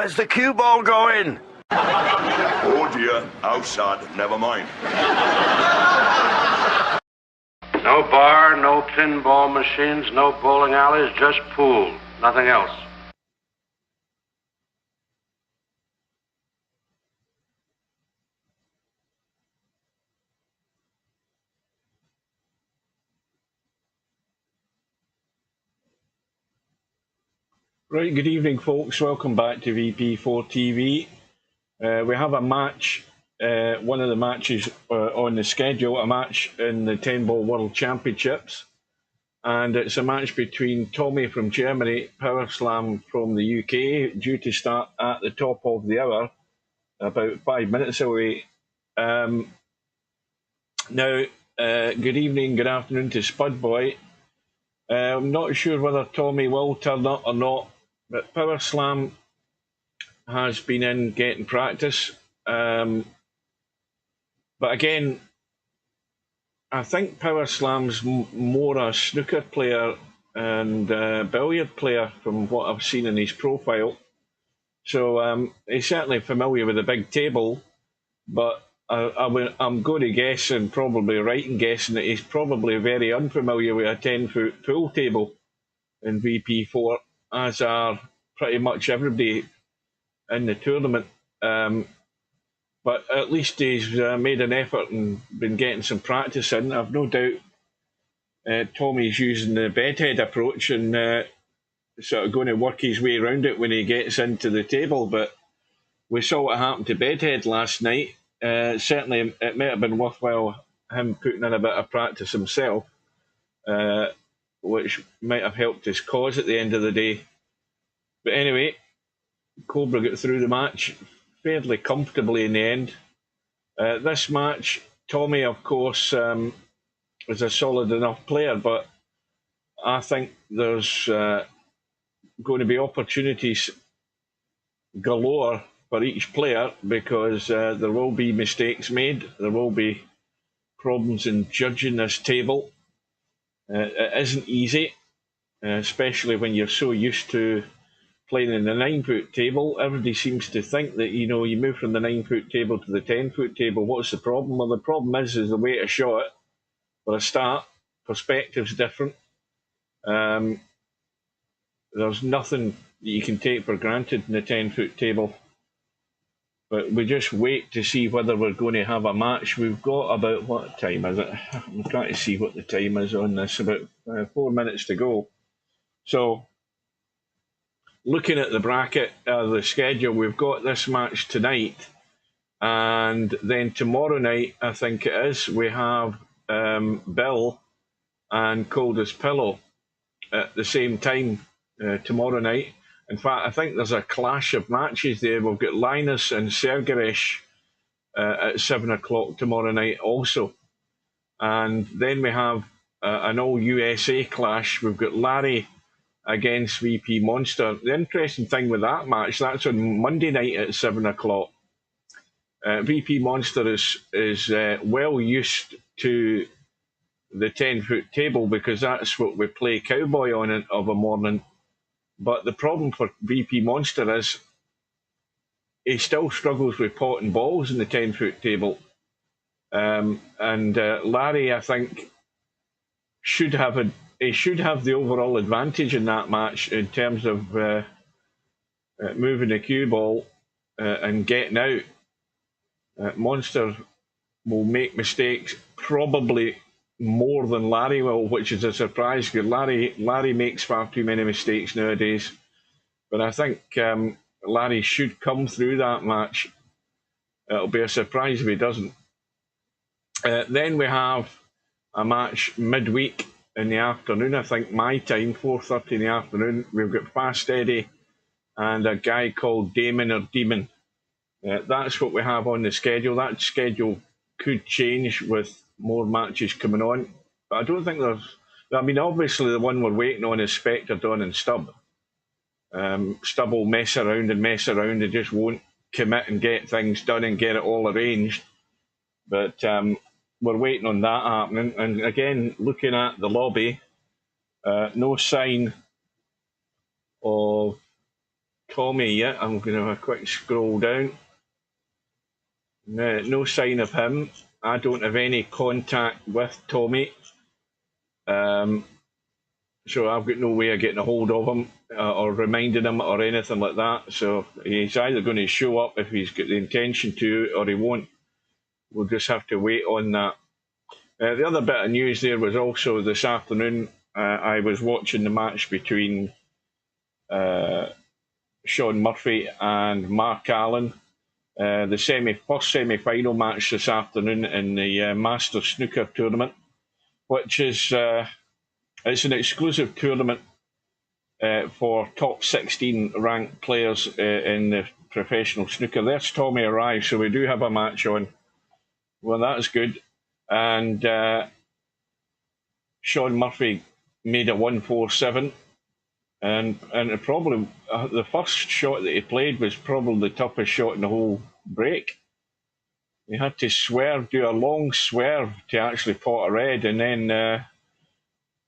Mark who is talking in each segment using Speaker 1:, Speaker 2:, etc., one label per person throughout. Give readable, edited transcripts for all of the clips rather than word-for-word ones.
Speaker 1: Where's the cue ball going?
Speaker 2: Oh dear, outside, never mind.
Speaker 3: No bar, no pinball machines, no bowling alleys, just pool, nothing else.
Speaker 4: Right, good evening folks, welcome back to VP4TV. We have a match, one of the matches on the schedule, a match in the 10-ball World Championships. And it's a match between Tommyy from Germany, Powerslam from the UK, due to start at the top of the hour, about 5 minutes away. Now, good evening, good afternoon to Spudboy. I'm not sure whether Tommyy will turn up or not, but Powerslam has been in getting practice. But again, I think Powerslam's more a snooker player and billiard player from what I've seen in his profile. So he's certainly familiar with the big table, but I'm going to guess, and probably right in guessing, that he's probably very unfamiliar with a 10-foot pool table in VP4, as are pretty much everybody in the tournament. But at least he's made an effort and been getting some practice in. I've no doubt Tommy's using the bedhead approach and sort of going to work his way around it when he gets into the table. But we saw what happened to bedhead last night. Certainly it might have been worthwhile him putting in a bit of practice himself, which might have helped his cause at the end of the day. But anyway, Cobra got through the match fairly comfortably in the end. This match, Tommyy, of course, is a solid enough player, but I think there's going to be opportunities galore for each player, because there will be mistakes made. There will be problems in judging this table. It isn't easy, especially when you're so used to playing in the 9-foot table. Everybody seems to think that, you know, you move from the 9-foot table to the 10-foot table. What's the problem? Well, the problem is the way to shot it. For a start, perspective's different. There's nothing that you can take for granted in the 10-foot table. But we just wait to see whether we're going to have a match. We've got about, what time is it? I'm trying to see what the time is on this. About 4 minutes to go. So, looking at the bracket, the schedule, we've got this match tonight, and then tomorrow night, I think it is, we have Bill and Cold as Pillow at the same time tomorrow night. In fact, I think there's a clash of matches there. We've got Linus and Sergeresh at 7 o'clock tomorrow night also. And then we have an all-USA clash. We've got Larry against VP Monster. The interesting thing with that match, that's on Monday night at 7 o'clock. VP Monster is well used to the 10-foot table, because that's what we play cowboy on of a morning. But the problem for VP Monster is he still struggles with pot and balls in the 10-foot table. And Larry, I think, should have the overall advantage in that match in terms of moving the cue ball and getting out. Monster will make mistakes, probably more than Larry will, which is a surprise, because Larry makes far too many mistakes nowadays. But I think Larry should come through that match. It'll be a surprise if he doesn't. Then we have a match midweek in the afternoon, I think my time, 4:30 in the afternoon. We've got Fast Eddie and a guy called Damon or Demon. That's what we have on the schedule. That schedule could change with more matches coming on. But I don't think there's... I mean, obviously the one we're waiting on is Spectre, Don and Stubb. Stubb will mess around and just won't commit and get things done and get it all arranged. But we're waiting on that happening. And again, looking at the lobby, no sign of Tommyy yet. I'm going to have a quick scroll down. No sign of him. I don't have any contact with Tommyy. So I've got no way of getting a hold of him or reminding him or anything like that. So he's either going to show up if he's got the intention to, or he won't. We'll just have to wait on that. The other bit of news there was also this afternoon, I was watching the match between Sean Murphy and Mark Allen. The first semi-final match this afternoon in the Masters Snooker Tournament, which is it's an exclusive tournament for top 16 ranked players in the professional snooker. There's Tommyy arrived, so we do have a match on. Well, that's good. And Sean Murphy made a 147, and it probably the first shot that he played was probably the toughest shot in the whole break. He had to swerve, do a long swerve to actually pot a red, and then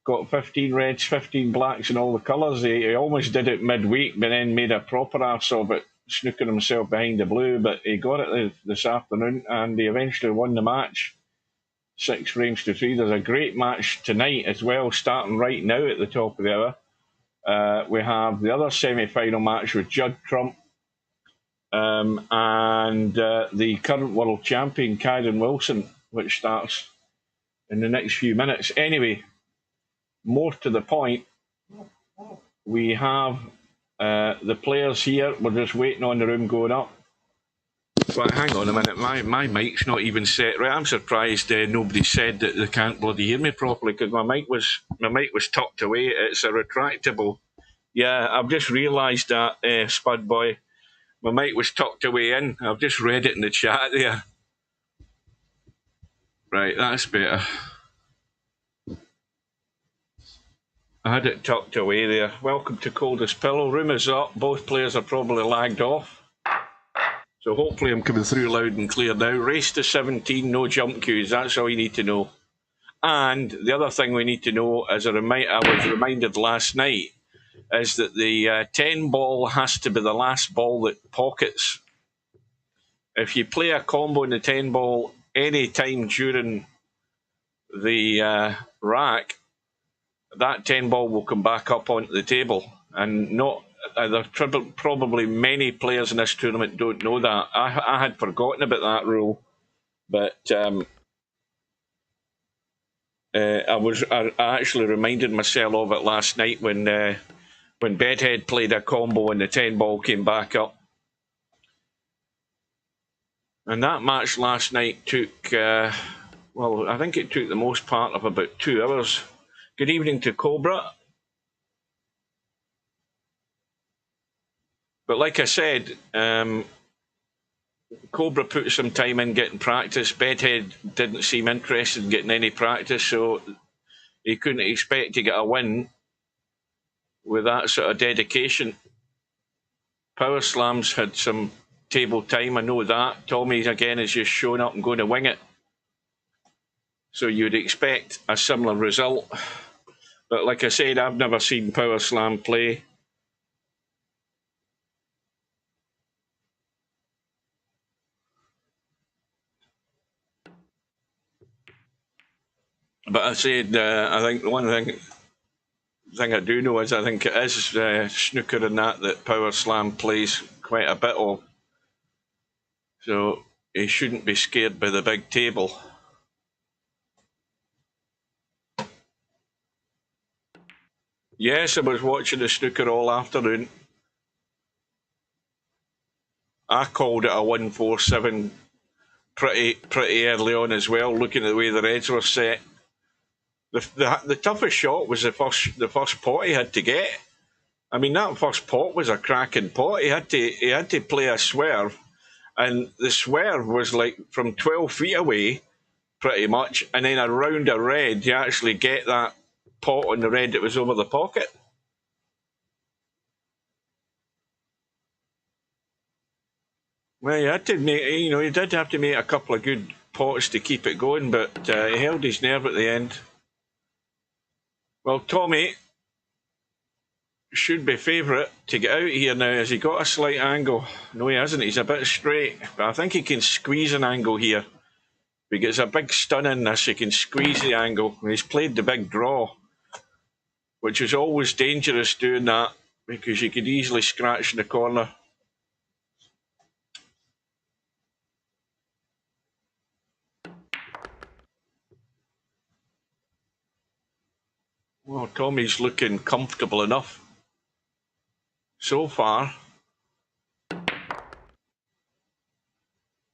Speaker 4: got 15 reds, 15 blacks, and all the colours. He almost did it midweek, but then made a proper arse of it, snooking himself behind the blue. But he got it this afternoon, and he eventually won the match, 6 frames to 3. There's a great match tonight as well, starting right now at the top of the hour. We have the other semi-final match with Judd Trump and the current world champion, Kyron Wilson, which starts in the next few minutes. Anyway, more to the point, we have the players here. We're just waiting on the room going up. But hang on a minute, my mic's not even set right. I'm surprised nobody said that they can't bloody hear me properly, because my mic was tucked away. It's a retractable. Yeah, I've just realised that, Spud Boy. My mic was tucked away in. I've just read it in the chat there. Right, that's better. I had it tucked away there. Welcome to Coldest Pillow. Room is up. Both players are probably lagged off. So hopefully I'm coming through loud and clear now. Race to 17, no jump cues. That's all you need to know. And the other thing we need to know, I was reminded last night, is that the 10 ball has to be the last ball that pockets. If you play a combo in the 10 ball any time during the rack, that 10 ball will come back up onto the table. And not there's probably many players in this tournament don't know that. I had forgotten about that rule, but I actually reminded myself of it last night when Bedhead played a combo and the 10 ball came back up. And that match last night took, well, I think it took the most part of about 2 hours. Good evening to Cobra. But like I said, Cobra put some time in getting practice. Bedhead didn't seem interested in getting any practice, so he couldn't expect to get a win with that sort of dedication. Powerslam's had some table time, I know that. Tommyy, again, is just showing up and going to wing it. So you'd expect a similar result. But like I said, I've never seen Powerslam play. But I said, I think the one thing I do know is I think it is snooker and that Powerslam plays quite a bit of. So he shouldn't be scared by the big table. Yes, I was watching the snooker all afternoon. I called it a 147 pretty early on as well, looking at the way the reds were set. The toughest shot was the first pot he had to get. I mean, that first pot was a cracking pot. He had to play a swerve, and the swerve was like from 12 feet away, pretty much, and then around a red, you actually get that pot on the red that was over the pocket. Well, you had to make, you did have to make a couple of good pots to keep it going, but he held his nerve at the end. Well, Tommyy, should be favourite to get out here now. Has he got a slight angle? No, he hasn't. He's a bit straight. But I think he can squeeze an angle here. If he gets a big stun in this, he can squeeze the angle. He's played the big draw, which is always dangerous doing that, because you could easily scratch in the corner. Well, Tommy's looking comfortable enough so far.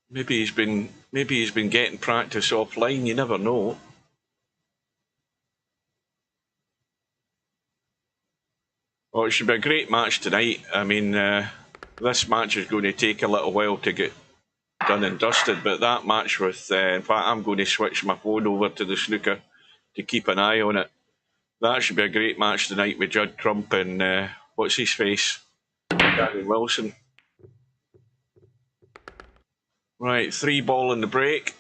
Speaker 4: Maybe he's been getting practice offline. You never know. Oh, it should be a great match tonight. I mean, this match is going to take a little while to get done and dusted, but that match with, in fact, I'm going to switch my phone over to the snooker to keep an eye on it. That should be a great match tonight with Judd Trump and, what's his face? Gary Wilson. Right, 3-ball in the break.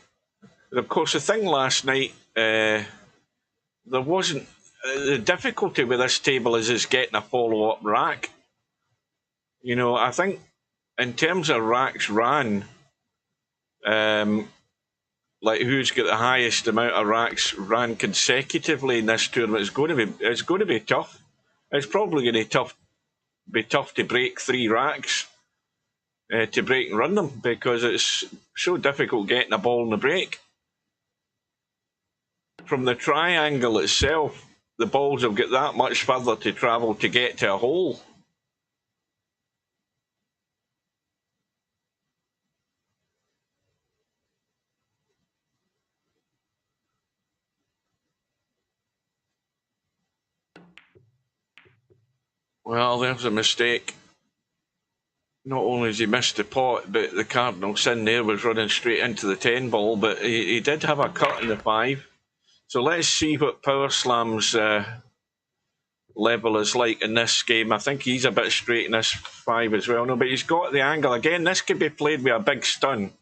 Speaker 4: And of course, the thing last night, there wasn't... the difficulty with this table is getting a follow-up rack. You know, I think in terms of racks ran, like who's got the highest amount of racks ran consecutively in this tournament, it's going to be tough. It's probably going to be tough to break 3 racks, to break and run them, because it's so difficult getting a ball in the break. From the triangle itself, the balls have got that much further to travel to get to a hole. Well, there's a mistake. Not only has he missed the pot, but the cardinal sin there was running straight into the 10-ball, but he did have a cut in the 5. So let's see what Powerslam's level is like in this game. I think he's a bit straight in this 5 as well. No, but he's got the angle. Again, this could be played with a big stun.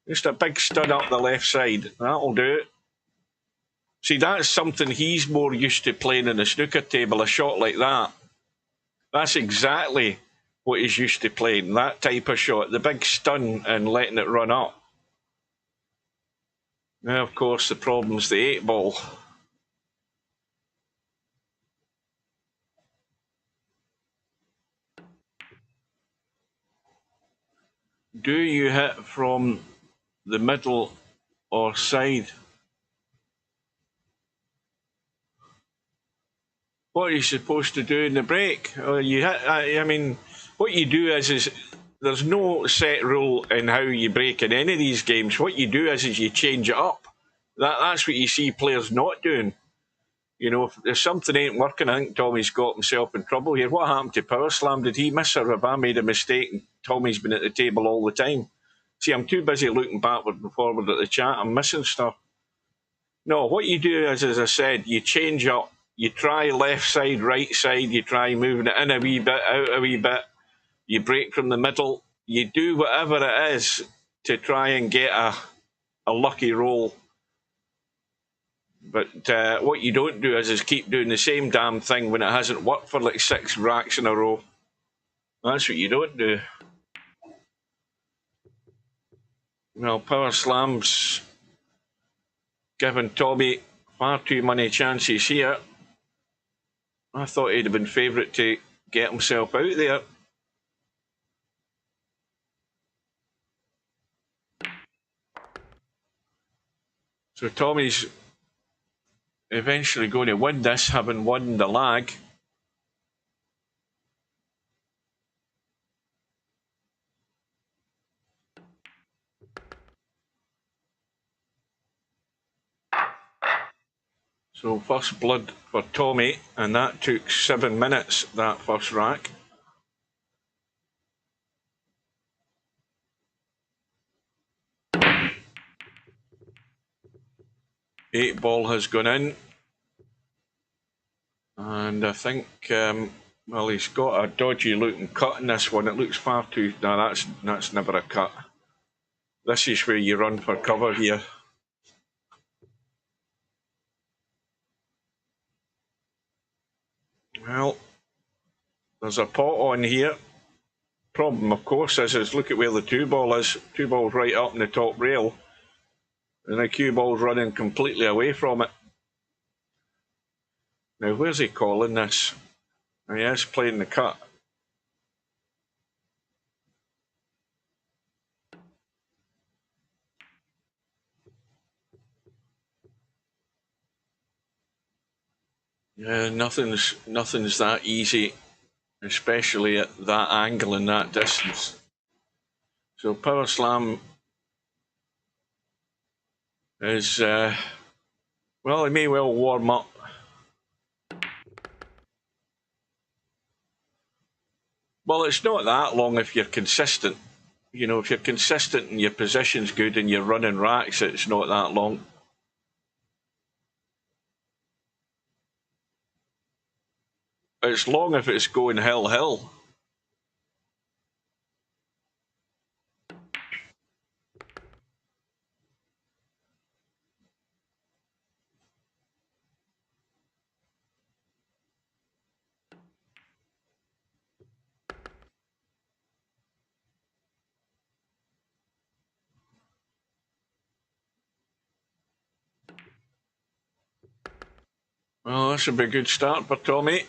Speaker 4: Just a big stun up the left side. That'll do it. See, that's something he's more used to playing in the snooker table, a shot like that. That's exactly what he's used to playing, that type of shot, the big stun and letting it run up. Now, of course, the problem's the 8-ball. Do you hit from the middle or side? What are you supposed to do in the break? You hit, I mean, what you do is there's no set rule in how you break in any of these games. What you do is you change it up. That's what you see players not doing. You know, if something ain't working, I think Tommy's got himself in trouble here. What happened to Powerslam? Did he miss, or have I made a mistake and Tommy's been at the table all the time? See, I'm too busy looking backward and forward at the chat. I'm missing stuff. No, what you do is, as I said, you change up. You try left side, right side. You try moving it in a wee bit, out a wee bit. You break from the middle. You do whatever it is to try and get a lucky roll. But what you don't do is keep doing the same damn thing when it hasn't worked for like 6 racks in a row. That's what you don't do. Well, Powerslam's giving Tommyy far too many chances here. I thought he'd have been favourite to get himself out there. So Tommy's eventually going to win this, having won the lag. So first blood for Tommyy, and that took 7 minutes, that first rack. Eight ball has gone in. And I think, well, he's got a dodgy looking cut in this one. It looks far too... No, that's never a cut. This is where you run for cover here. Well, There's a pot on here. Problem, of course, is look at where the two ball is. Two ball's right up in the top rail, and the cue ball's running completely away from it. Now, where's he calling this? He is playing the cut. Yeah, nothing's that easy, especially at that angle and that distance. So Powerslam is, well, he may well warm up. Well, it's not that long if you're consistent. You know, if you're consistent and your position's good and you're running racks, it's not that long. It's long if it's going hill-hill. Well, that should be a good start for Tommyy.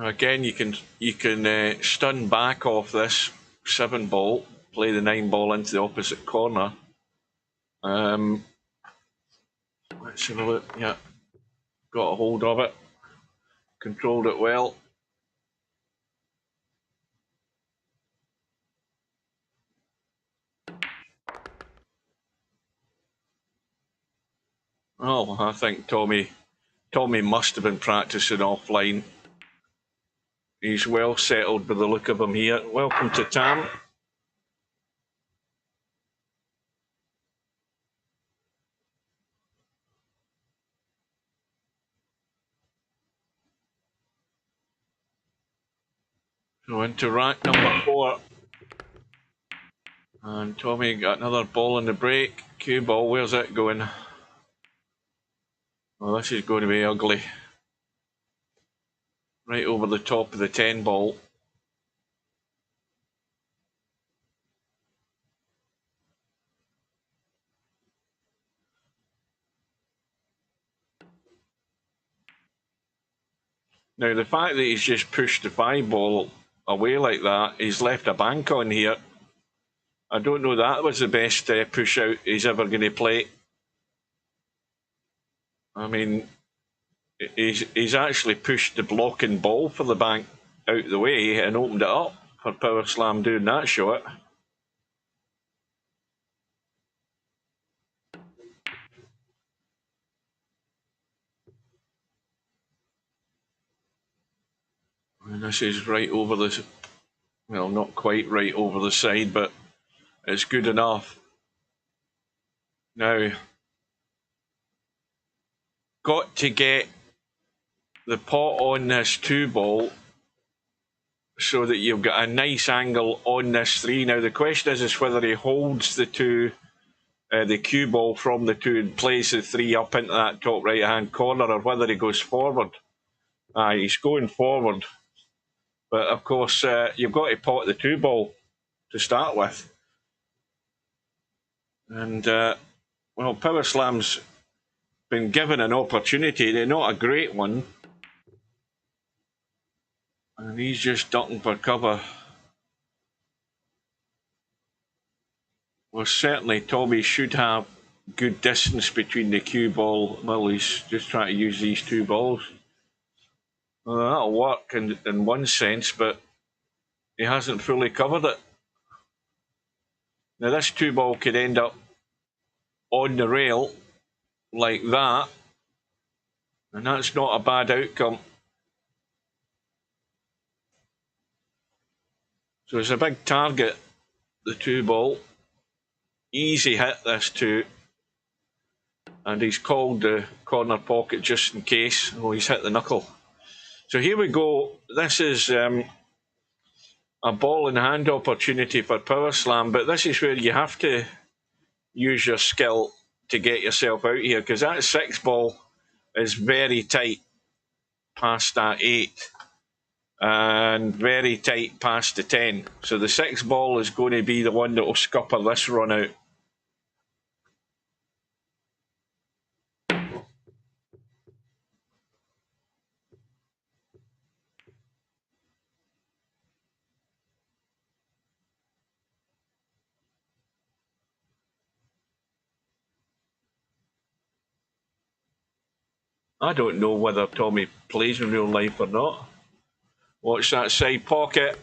Speaker 4: Again, you can stun back off this 7 ball, play the 9 ball into the opposite corner. Let's have a look. Yeah, got a hold of it, controlled it well. Oh, I think Tommyy must have been practicing offline. He's well settled by the look of him here. Welcome to Tam. So into rack number 4. And Tommyy got another ball in the break. Cue ball, where's it going? Oh, this is going to be ugly. Right over the top of the 10 ball. Now, the fact that he's just pushed the 5 ball away like that, he's left a bank on here. I don't know that was the best push out he's ever going to play. I mean, he's actually pushed the blocking ball for the bank out the way and opened it up for Powerslam doing that shot. And this is right over the, well, not quite right over the side, but it's good enough. Now, got to get the pot on this 2 ball so that you've got a nice angle on this 3. Now, the question is whether he holds the 2, the cue ball from the 2 and plays the 3 up into that top right-hand corner, or whether he goes forward. He's going forward. But, of course, you've got to pot the 2 ball to start with. And, well, Powerslam's been given an opportunity. They're not a great one. And he's just ducking for cover. Well, certainly Tommyy should have good distance between the cue ball. Well, he's just trying to use these 2 balls. Well, that'll work in one sense, but he hasn't fully covered it. Now, this 2 ball could end up on the rail like that, and that's not a bad outcome. So it's a big target, the 2 ball. Easy hit, this 2. And he's called the corner pocket just in case. Oh, he's hit the knuckle. So here we go. This is a ball in hand opportunity for Powerslam, but this is where you have to use your skill to get yourself out here, because that 6 ball is very tight past that 8 and very tight past the 10. So the 6 ball is going to be the one that will scupper this run out. I don't know whether Tommy plays in real life or not. Watch that side pocket.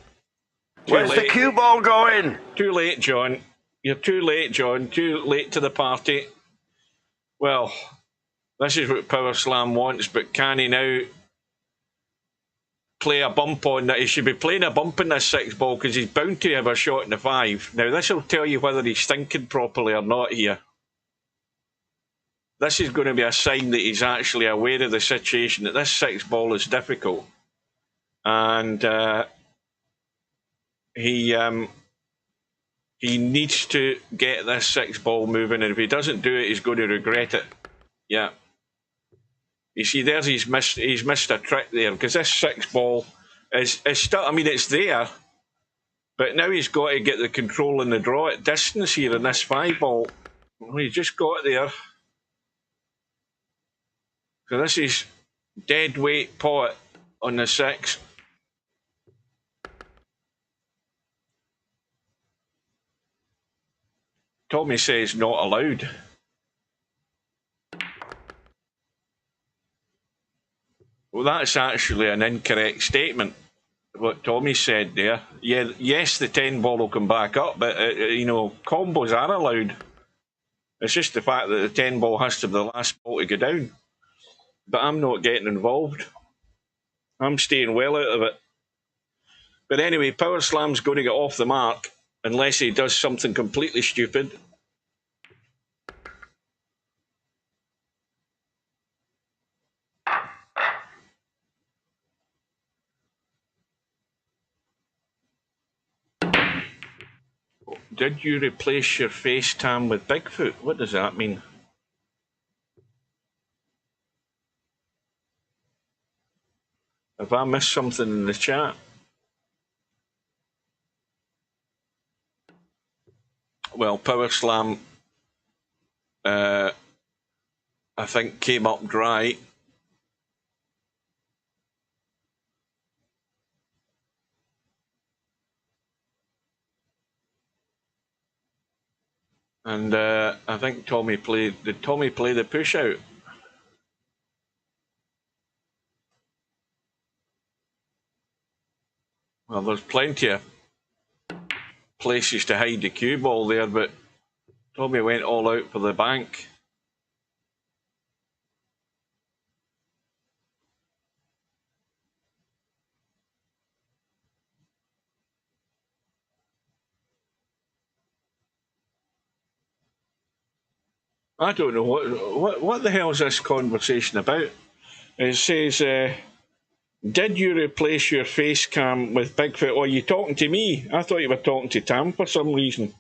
Speaker 2: Where's the cue ball going?
Speaker 4: Too late, John. You're too late, John. Too late to the party. Well, this is what Powerslam wants, but can he now play a bump on that? He should be playing a bump in this 6 ball because he's bound to have a shot in the 5. Now, this will tell you whether he's thinking properly or not here. This is going to be a sign that he's actually aware of the situation, that this 6 ball is difficult. And he needs to get this 6 ball moving, and if he doesn't do it, he's going to regret it. Yeah. You see, there's he's missed a trick there, because this 6 ball is still, I mean, it's there, but now he's got to get the control and the draw at distance here in this 5 ball. Well, he just got it there. So this is dead weight pot on the 6. Tommy says not allowed. Well, that's actually an incorrect statement, what Tommy said there. Yeah, yes, the 10 ball will come back up, but, you know, combos are allowed. It's just the fact that the 10 ball has to be the last ball to go down. But I'm not getting involved. I'm staying well out of it. But anyway, Powerslam's going to get off the mark unless he does something completely stupid. Did you replace your FaceTime with Bigfoot? What does that mean? Have I missed something in the chat? Well, Powerslam, I think, came up dry. And I think Tommy played. Did Tommy play the push out? Well, there's plenty of places to hide the cue ball there, but Tommy went all out for the bank. I don't know what the hell is this conversation about. It says, did you replace your face cam with Bigfoot? Oh, are you talking to me? I thought you were talking to Tam for some reason.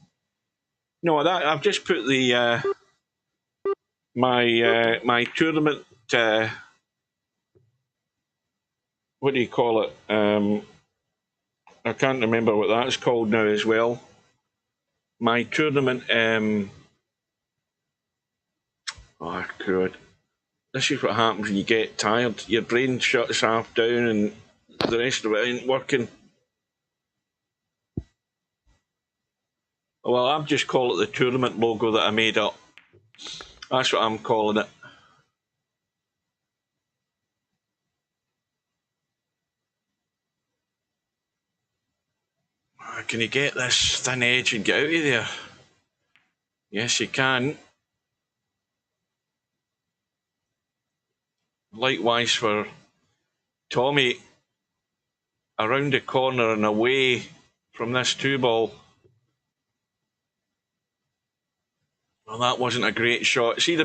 Speaker 4: No, that I've just put the my tournament. What do you call it? I can't remember what that's called now as well. My tournament. Oh God! This is what happens when you get tired. Your brain shuts half down, and the rest of it ain't working. Well, I've just called it the tournament logo that I made up. That's what I'm calling it. Can you get this thin edge and get out of there? Yes, you can. Likewise for Tommy, around the corner and away from this 2 ball. Well, that wasn't a great shot. See, the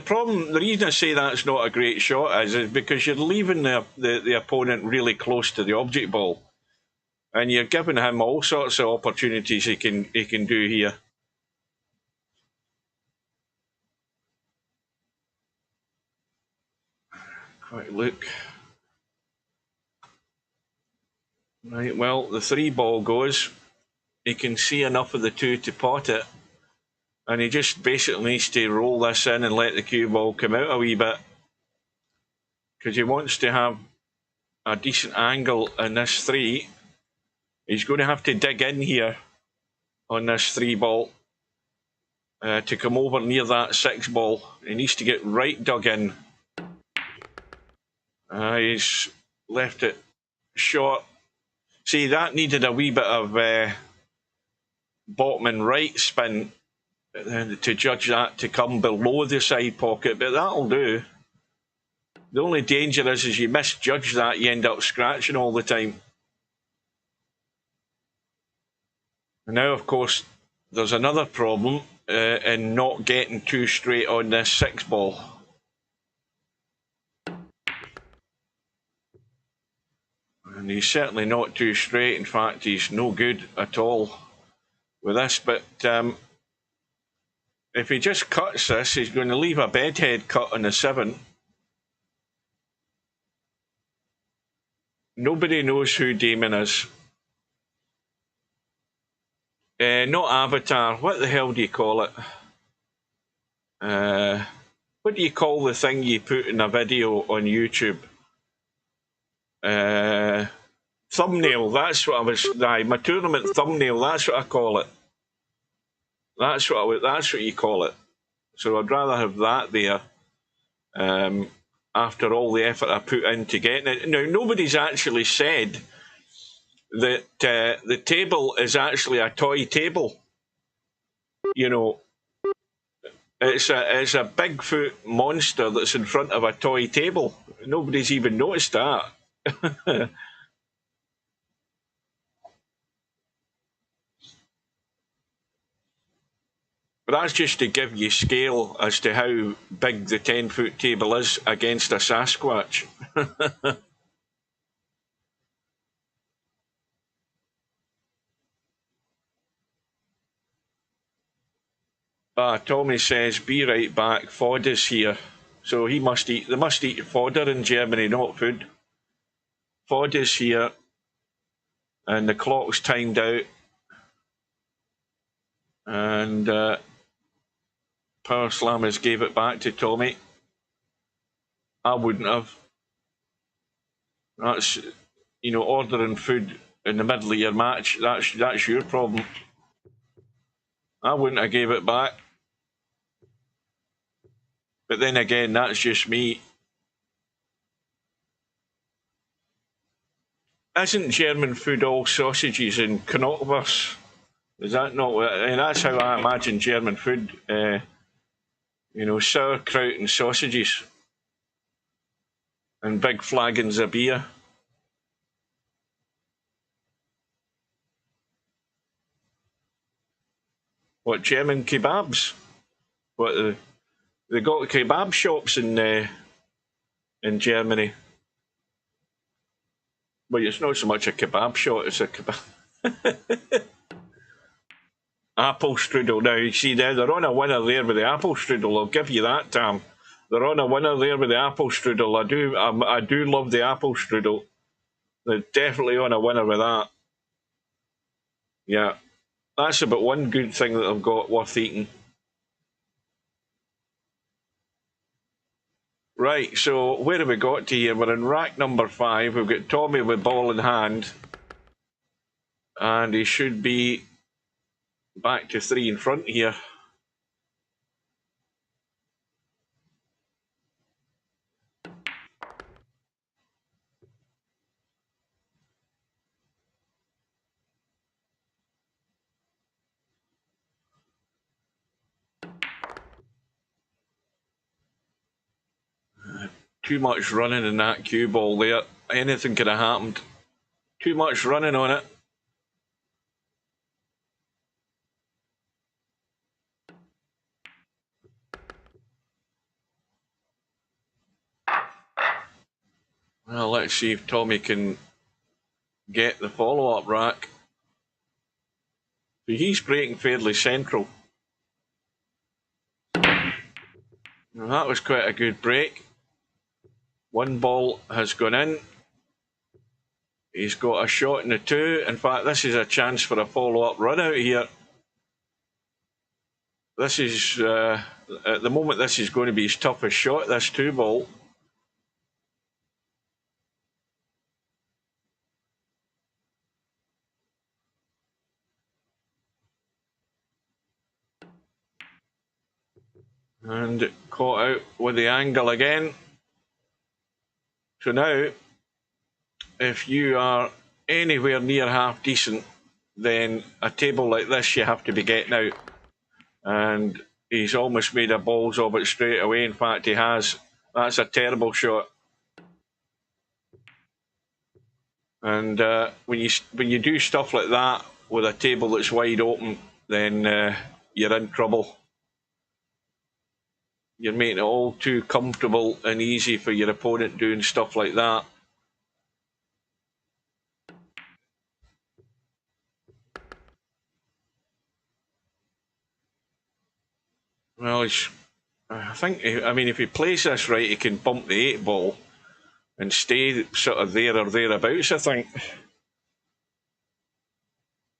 Speaker 4: reason I say that's not a great shot is because you're leaving the opponent really close to the object ball, and you're giving him all sorts of opportunities he can do here. Right, look. Right, well, the 3 ball goes. He can see enough of the 2 to pot it. And he just basically needs to roll this in and let the cue ball come out a wee bit. Because he wants to have a decent angle in this 3. He's going to have to dig in here on this 3 ball to come over near that 6 ball. He needs to get right dug in. He's left it short. See, that needed a wee bit of bottom and right spin to judge that to come below the side pocket, but that'll do. The only danger is you misjudge that, you end up scratching all the time. And now, of course, there's another problem in not getting too straight on this 6 ball. And he's certainly not too straight. In fact, he's no good at all with this. But if he just cuts this, he's going to leave a bedhead cut on the 7. Nobody knows who Damon is. Not Avatar. What the hell do you call it? What do you call the thing you put in a video on YouTube? Thumbnail. That's what I was. My tournament thumbnail. That's what I call it. That's what you call it. So I'd rather have that there. After all the effort I put into getting it. Now, nobody's actually said that the table is actually a toy table. You know, it's a Bigfoot monster that's in front of a toy table. Nobody's even noticed that. But that's just to give you scale as to how big the 10-foot table is against a Sasquatch. Tommy says, be right back, Fod is here. So they must eat fodder in Germany, not food. Fod is here, and the clock's timed out. And Powerslam has gave it back to Tommy. I wouldn't have. That's, ordering food in the middle of your match. That's your problem. I wouldn't have gave it back. But then again, that's just me. Isn't German food all sausages and knockwurst? Is that not? And that's how I imagine German food. Sauerkraut and sausages, and big flagons of beer. What, German kebabs? What, they got kebab shops in Germany. Well, it's not so much a kebab shop, it's a kebab. Apple strudel. Now, you see, they're on a winner there with the apple strudel. I'll give you that, Tam. They're on a winner there with the apple strudel. I do love the apple strudel. They're definitely on a winner with that. Yeah. That's about one good thing that I've got worth eating. Right, so where have we got to here? We're in rack number 5. We've got Tommy with ball in hand. And he should be back to 3 in front here. Too much running in that cue ball there. Anything could have happened. Too much running on it. Well, let's see if Tommy can get the follow-up rack. He's breaking fairly central. Well, that was quite a good break. One ball has gone in. He's got a shot in the two. In fact, this is a chance for a follow-up run out here. This is, at the moment, this is going to be his toughest shot, this two ball. And caught out with the angle again. So now, if you are anywhere near half decent, then a table like this you have to be getting out. And he's almost made a balls of it straight away. In fact, he has. That's a terrible shot. And when you do stuff like that with a table that's wide open, then you're in trouble. You're making it all too comfortable and easy for your opponent doing stuff like that. Well, I mean, if he plays this right, he can bump the 8 ball and stay sort of there or thereabouts, I think.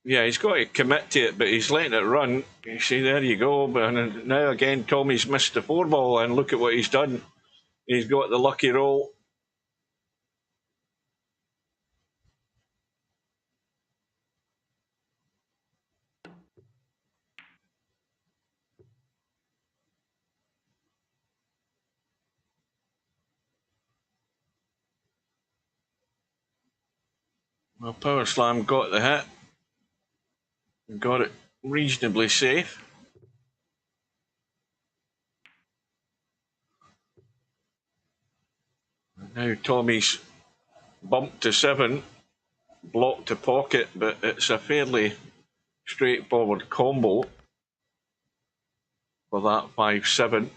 Speaker 4: Yeah, he's got to commit to it, but he's letting it run. You see, there you go. But now again, Tommy's missed the 4 ball, and look at what he's done. He's got the lucky roll. Well, Powerslam got the hit. Got it reasonably safe. Now Tommy's bumped to 7, blocked to pocket, but it's a fairly straightforward combo for that 5-7.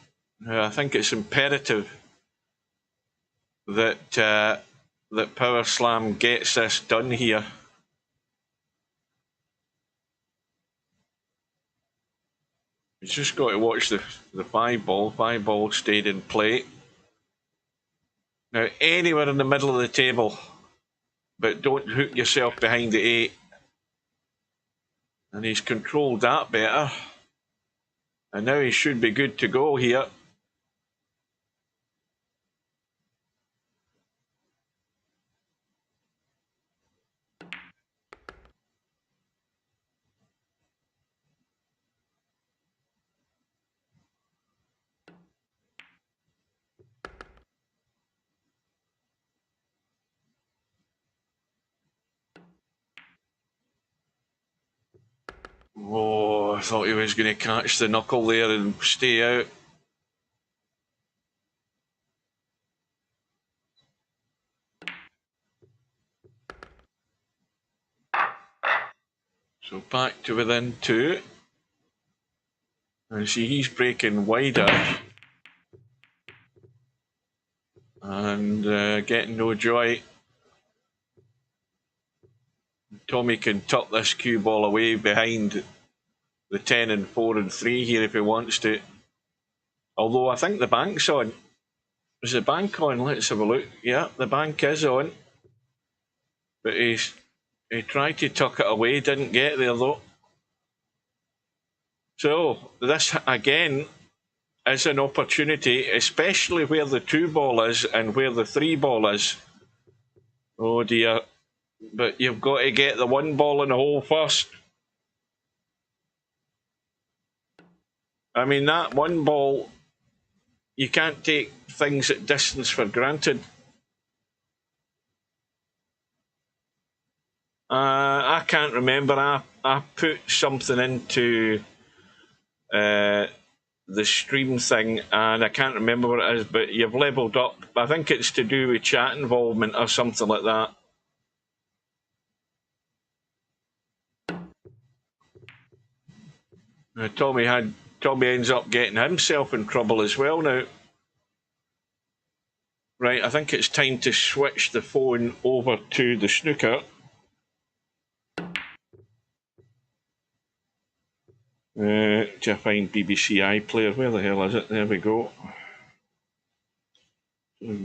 Speaker 4: I think it's imperative that that Powerslam gets this done here. He's just got to watch the 5 ball. 5 ball stayed in play. Now, anywhere in the middle of the table, but don't hook yourself behind the 8. And he's controlled that better. And now he should be good to go here. Oh, I thought he was going to catch the knuckle there and stay out. So back to within 2. And see, he's breaking wider. And getting no joy. Tommy can tuck this cue ball away behind the 10 and 4 and 3 here if he wants to. Although I think the bank's on. Is the bank on? Let's have a look. Yeah, the bank is on. But he tried to tuck it away, didn't get there though. So this again is an opportunity, especially where the 2 ball is and where the 3 ball is. Oh dear. But you've got to get the 1 ball in the hole first. I mean, that 1 ball, you can't take things at distance for granted. I can't remember. I put something into the stream thing, and I can't remember what it is, but you've levelled up. I think it's to do with chat involvement or something like that. Tommy ends up getting himself in trouble as well now. Right, I think it's time to switch the phone over to the snooker. To find BBC iPlayer. Where the hell is it? There we go.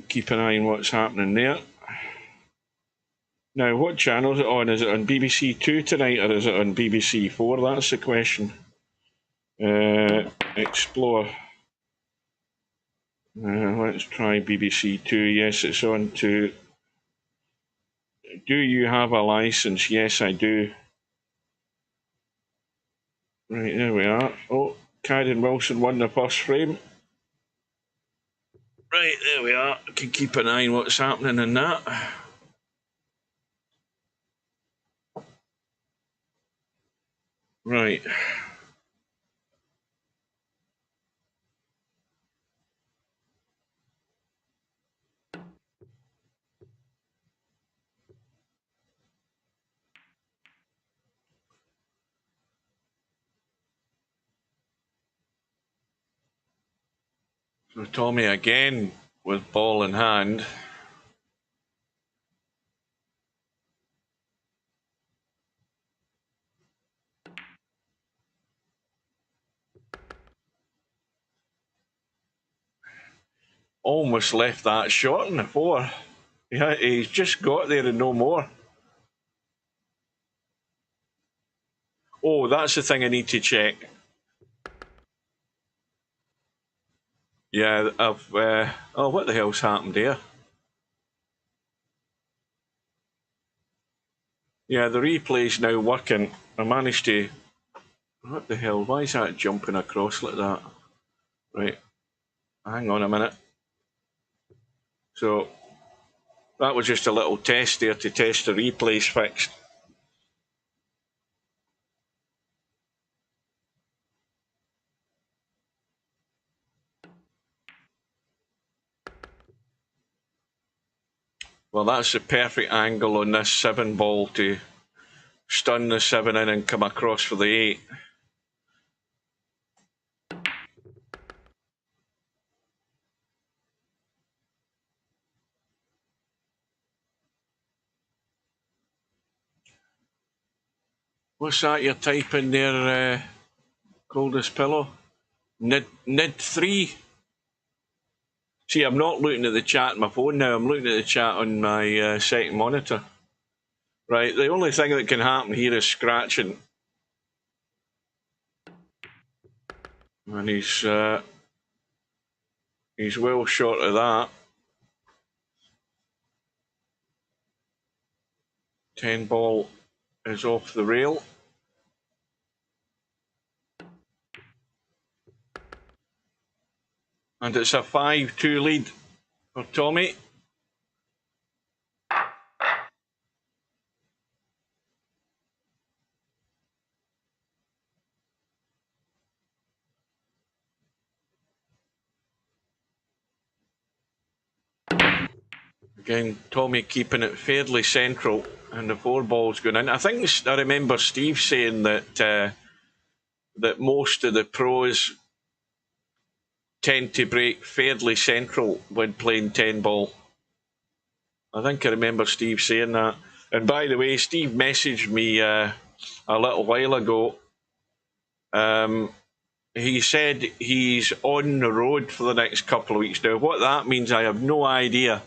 Speaker 4: Keep an eye on what's happening there. Now, what channel is it on? Is it on BBC 2 tonight, or is it on BBC 4? That's the question. Explore. Let's try BBC 2. Yes, it's on 2. Do you have a license? Yes, I do. Right, there we are. Oh, Karen Wilson won the first frame. Right, there we are. I can keep an eye on what's happening in that. Right. So Tommyy again with ball in hand. Almost left that short in the 4. Yeah, he's just got there and no more. Oh, that's the thing I need to check. Yeah, I've... oh, what the hell's happened here? Yeah, the replay's now working. I managed to... What the hell? Why is that jumping across like that? Right. Hang on a minute. So, that was just a little test there to test the replay's fixed. Well, that's the perfect angle on this 7 ball to stun the 7 in and come across for the 8. What's that you're typing there, Coldest Pillow? Nid 3? See, I'm not looking at the chat on my phone now. I'm looking at the chat on my second monitor. Right, the only thing that can happen here is scratching. And he's well short of that. 10 ball is off the rail. And it's a 5-2 lead for Tommyy. Again, Tommyy keeping it fairly central, and the 4 ball's going in. I think I remember Steve saying that that most of the pros tend to break fairly central when playing 10 ball. I think I remember Steve saying that. And by the way, Steve messaged me a little while ago. He said he's on the road for the next couple of weeks. Now, what that means, I have no idea.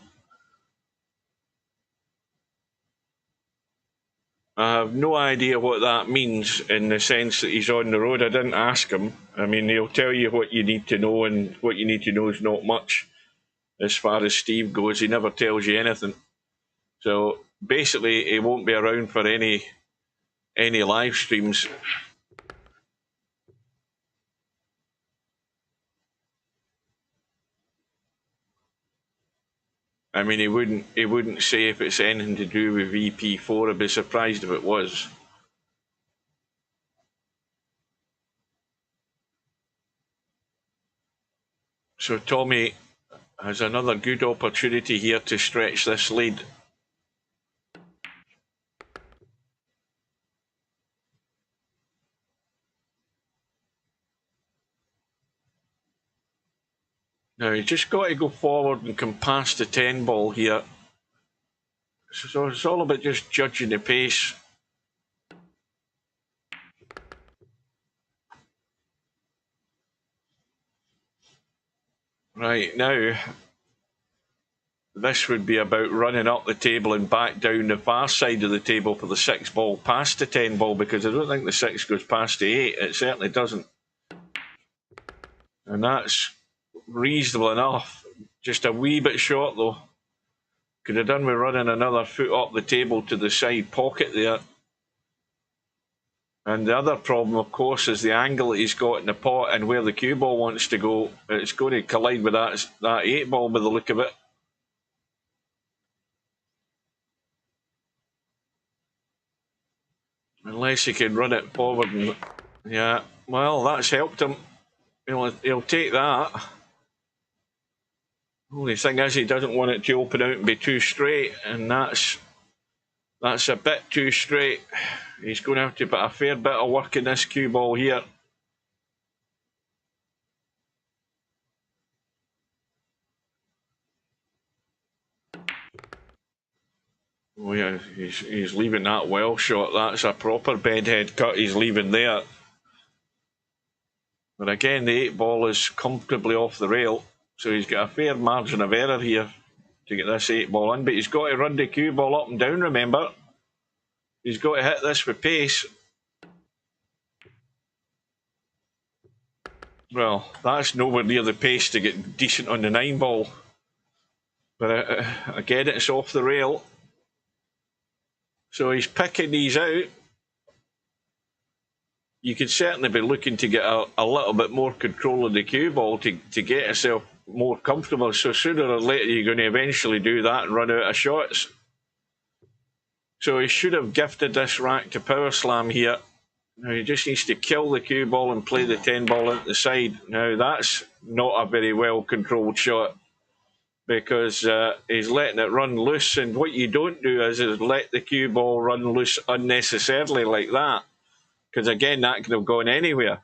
Speaker 4: I have no idea what that means in the sense that he's on the road. I didn't ask him. I mean, he'll tell you what you need to know, and what you need to know is not much as far as Steve goes. He never tells you anything. So basically, he won't be around for any live streams. I mean, he wouldn't say if it's anything to do with VP4. I'd be surprised if it was. So Tommyy has another good opportunity here to stretch this lead. Now, he's just got to go forward and come past the 10 ball here. So it's all about just judging the pace. Right, now, This would be about running up the table and back down the far side of the table for the 6 ball past the 10 ball, because I don't think the 6 goes past the 8. It certainly doesn't. And that's reasonable enough. Just a wee bit short though. Could have done with running another foot up the table to the side pocket there. And the other problem, of course, is the angle that he's got in the pot and where the cue ball wants to go. It's going to collide with that 8 ball by the look of it. Unless he can run it forward. And, yeah, well, that's helped him. He'll take that. Only thing is, he doesn't want it to open out and be too straight, and that's a bit too straight. He's going to have to put a fair bit of work in this cue ball here. Oh yeah, he's leaving that well shot. That's a proper bedhead cut he's leaving there. But again, the 8 ball is comfortably off the rail, so he's got a fair margin of error here to get this 8 ball in. But he's got to run the cue ball up and down, remember. He's got to hit this with pace. Well, that's nowhere near the pace to get decent on the 9 ball. But again, it's off the rail. So he's picking these out. You could certainly be looking to get a little bit more control of the cue ball to get yourself more comfortable. So sooner or later you're going to eventually do that and run out of shots. So he should have gifted this rack to Powerslam here. Now he just needs to kill the cue ball and play the 10 ball into the side. Now that's not a very well controlled shot, because he's letting it run loose, and what you don't do is let the cue ball run loose unnecessarily like that, because again that could have gone anywhere.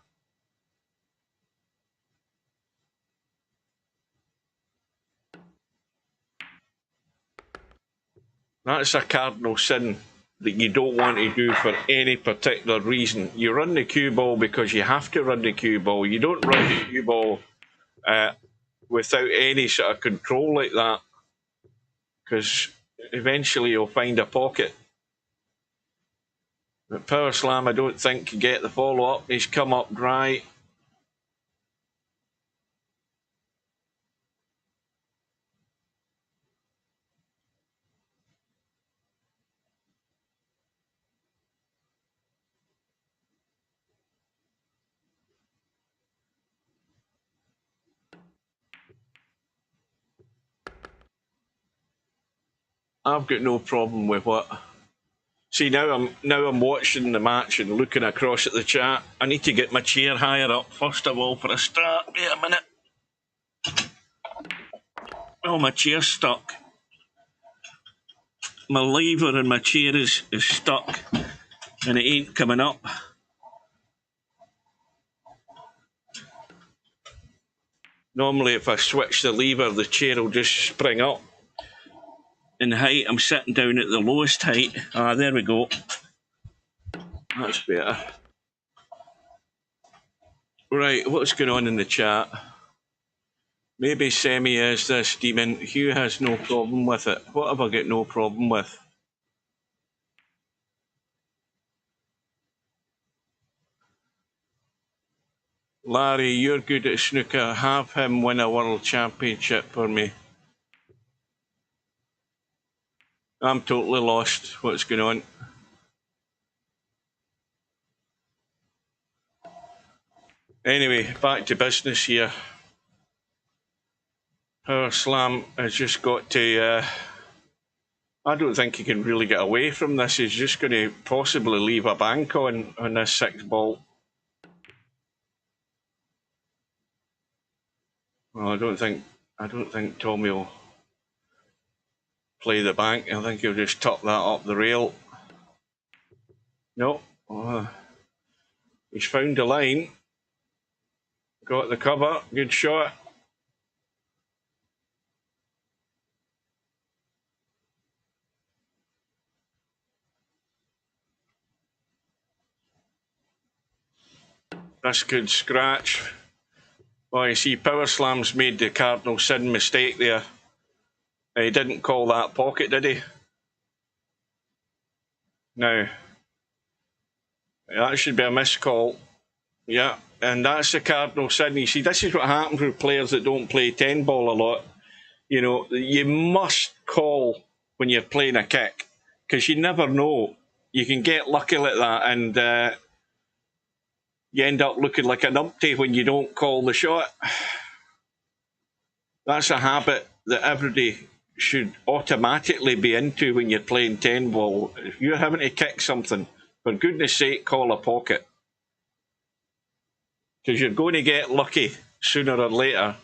Speaker 4: That's a cardinal sin that you don't want to do for any particular reason. You run the cue ball because you have to run the cue ball. You don't run the cue ball without any sort of control like that, because eventually you'll find a pocket. But Powerslam, I don't think, can get the follow-up. He's come up dry. I've got no problem with what. See, now I'm watching the match and looking across at the chat. I need to get my chair higher up first of all for a start. Wait a minute. Oh, my chair's stuck. My lever in my chair is stuck, and it ain't coming up. Normally, if I switch the lever, the chair will just spring up in height. I'm sitting down at the lowest height. Ah, there we go. That's better. Right, what's going on in the chat? Maybe Semi is this demon. Hugh has no problem with it. What have I got no problem with? Larry, you're good at snooker. Have him win a world championship for me. I'm totally lost. What's going on? Anyway, back to business here. Powerslam has just got to... I don't think he can really get away from this. He's just going to possibly leave a bank on this 6 ball. Well, I don't think Tommyy will play the bank. I think he'll just top that up the rail. No. He's found the line. Got the cover. Good shot. This could scratch. Well, you see, Powerslam's made the cardinal sin mistake there. He didn't call that pocket, did he? Now, that should be a missed call. Yeah, and that's the cardinal sin. You see, this is what happens with players that don't play 10 ball a lot. You know, you must call when you're playing a kick, because you never know. You can get lucky like that, and you end up looking like an umpty when you don't call the shot. That's a habit that everybody should automatically be into when you're playing 10 ball. If you're having to kick something, for goodness sake, call a pocket. Because you're going to get lucky sooner or later.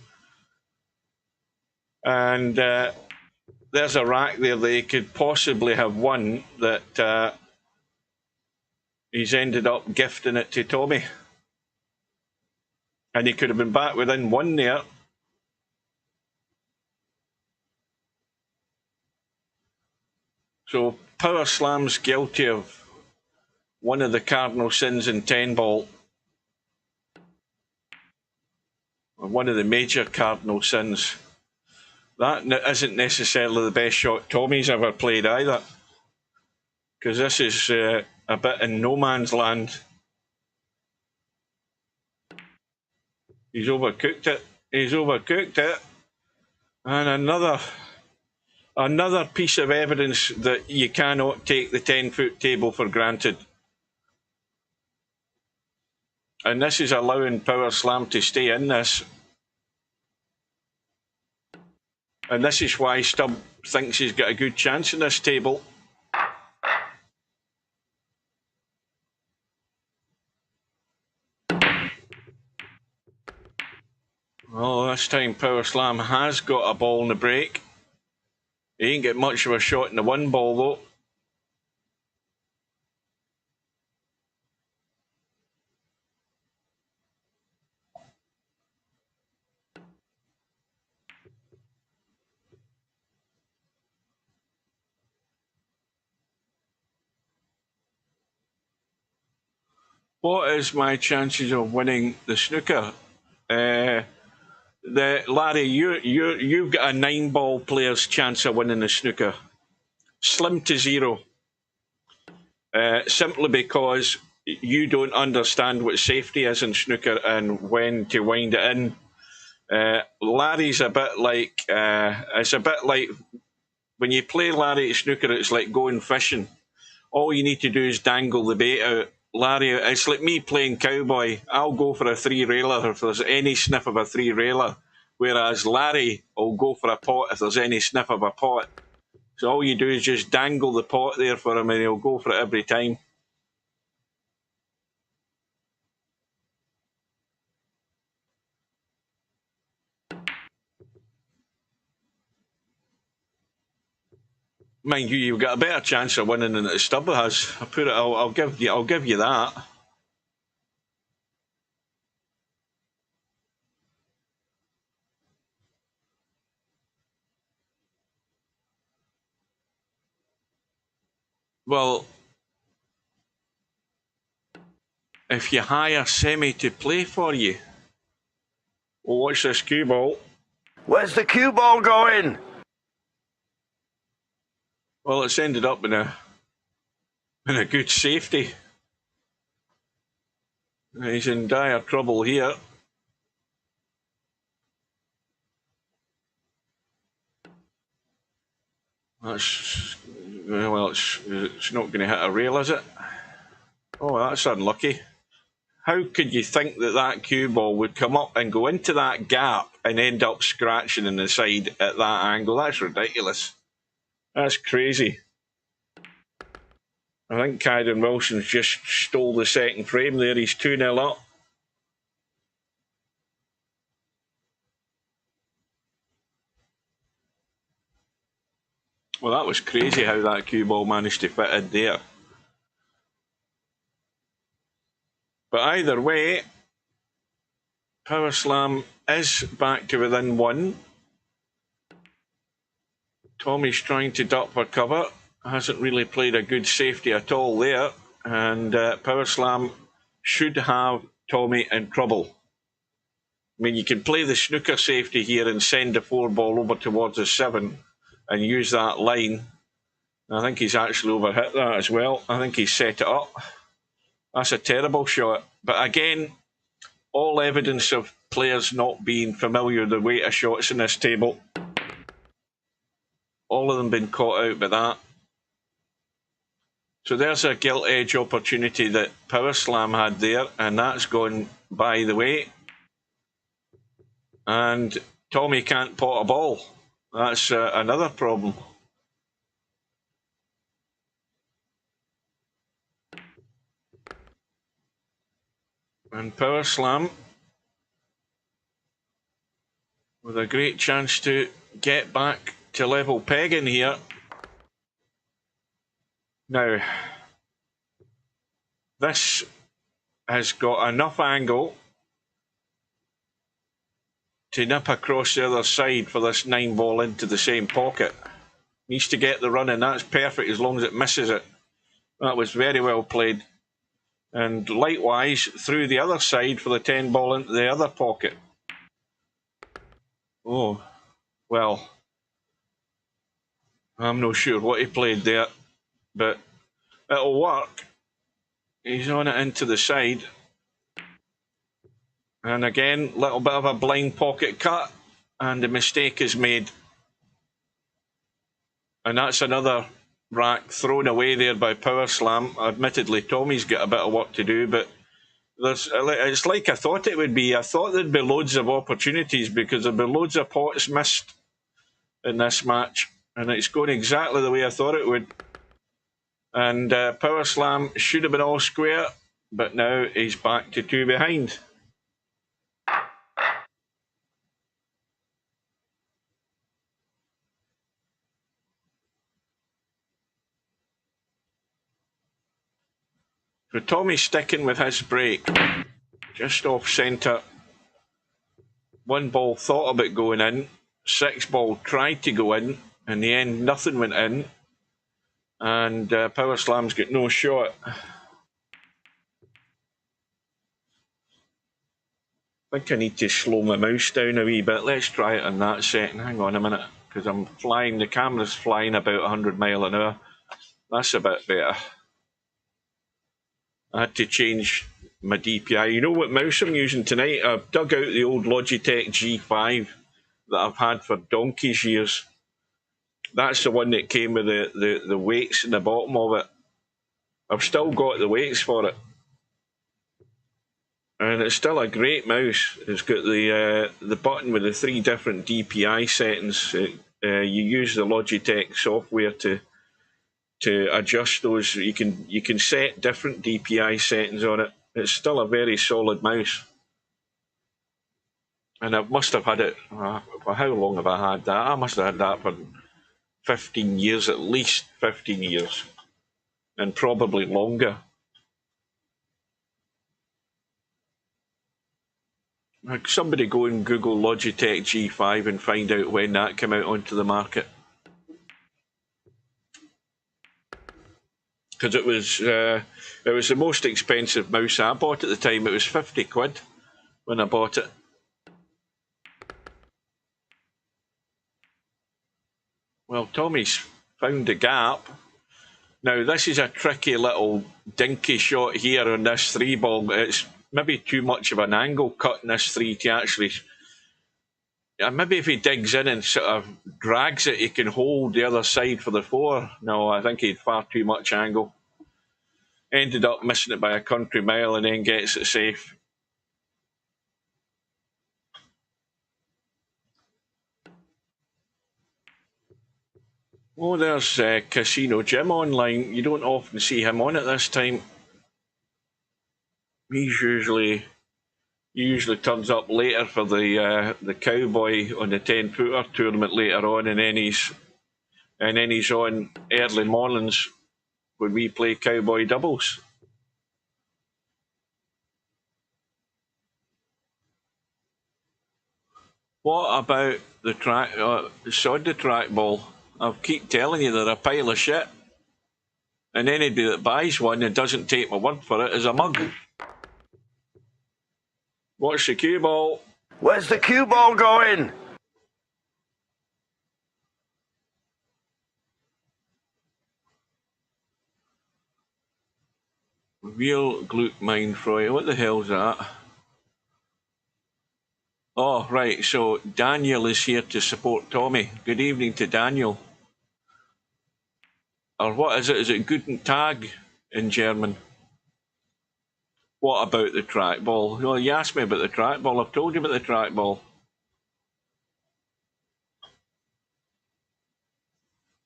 Speaker 4: And there's a rack there they could possibly have won that he's ended up gifting it to Tommyy. And he could have been back within one there. So Powerslam's guilty of one of the cardinal sins in 10 ball. One of the major cardinal sins. That isn't necessarily the best shot Tommy's ever played either. Because this is a bit in no man's land. He's overcooked it. He's overcooked it. And another piece of evidence that you cannot take the 10-foot table for granted. And this is allowing Powerslam to stay in this. And this is why Stubb thinks he's got a good chance in this table. Oh, this time Powerslam has got a ball in the break. He ain't get much of a shot in the one ball though. What is my chances of winning the snooker? Larry, you've got a 9-ball player's chance of winning the snooker. Slim to zero. Simply because you don't understand what safety is in snooker and when to wind it in. Larry's a bit like, it's a bit like when you play Larry at snooker, it's like going fishing. All you need to do is dangle the bait out. Larry, it's like me playing cowboy. I'll go for a 3-railer if there's any sniff of a 3-railer, whereas Larry will go for a pot if there's any sniff of a pot. So all you do is just dangle the pot there for him and he'll go for it every time. Mind you, you've got a better chance of winning than the Stubb has. I'll give you that. Well, if you hire Semi to play for you, well, watch this cue ball.
Speaker 2: Where's the cue ball going?
Speaker 4: Well, it's ended up in a good safety. He's in dire trouble here. Well, it's not going to hit a rail, is it? Oh, that's unlucky. How could you think that cue ball would come up and go into that gap and end up scratching in the side at that angle? That's ridiculous. That's crazy. I think Kyden Wilson's just stole the second frame there. He's 2-0 up. Well, that was crazy how that cue ball managed to fit in there. But either way, Powerslam is back to within one. Tommy's trying to duck for cover. Hasn't really played a good safety at all there. And Powerslam should have Tommyy in trouble. I mean, you can play the snooker safety here and send the 4 ball over towards the 7. and use that line. I think he's actually overhit that as well. I think he's set it up. That's a terrible shot. But again, all evidence of players not being familiar with the weight of shots in this table. All of them been caught out by that. So there's a gilt edge opportunity that Powerslam had there, and that's gone by the way. And Tommyy can't pot a ball. That's another problem. And Powerslam with a great chance to get back to level pegging here. Now, this has got enough angle to nip across the other side for this 9 ball into the same pocket. Needs to get the run in. That's perfect as long as it misses it. That was very well played. And likewise, through the other side for the 10 ball into the other pocket. Oh, well, I'm not sure what he played there, but it'll work. He's on it into the side. And again, little bit of a blind pocket cut, and the mistake is made. And that's another rack thrown away there by Powerslam. Admittedly, Tommy's got a bit of work to do, but it's like I thought it would be. I thought there'd be loads of opportunities because there'd be loads of pots missed in this match, and it's going exactly the way I thought it would. And Powerslam should have been all square, but now he's back to 2 behind. So Tommy's sticking with his break, just off centre. 1 ball thought about going in, 6 ball tried to go in the end nothing went in, and Powerslam's got no shot. I think I need to slow my mouse down a wee bit. Let's try it on that setting. Hang on a minute, because I'm flying, the camera's flying about 100 miles an hour. That's a bit better. I had to change my DPI. You know what mouse I'm using tonight? I've dug out the old Logitech G5 that I've had for donkey's years. That's the one that came with the weights in the bottom of it. I've still got the weights for it. And it's still a great mouse. It's got the button with the 3 different DPI settings. You use the Logitech software to adjust those. You can set different DPI settings on it. It's still a very solid mouse. And I must have had it, for how long have I had that? I must have had that for 15 years, at least 15 years. And probably longer. Somebody go and Google Logitech G5 and find out when that came out onto the market. Because it was the most expensive mouse I bought at the time. It was 50 quid when I bought it. Well, Tommy's found a gap. Now, this is a tricky little dinky shot here on this 3 ball. It's maybe too much of an angle cutting this 3 to actually... maybe if he digs in and sort of drags it, he can hold the other side for the 4. No, I think he had far too much angle. Ended up missing it by a country mile and then gets it safe. Oh, there's Casino Jim online. You don't often see him on at this time. He's usually turns up later for the Cowboy on the 10-footer tournament later on, and then he's on early mornings when we play Cowboy doubles. What about the track? Sod the trackball. I keep telling you they're a pile of shit. And anybody that buys one and doesn't take my word for it is a mug. Watch the cue ball.
Speaker 1: Where's the cue ball going?
Speaker 4: Real glute mind Freud. What the hell's that? Oh, right. So Daniel is here to support Tommy. Good evening to Daniel. Or what is it? Is it Guten Tag in German? What about the trackball? Well, you asked me about the trackball. I've told you about the trackball.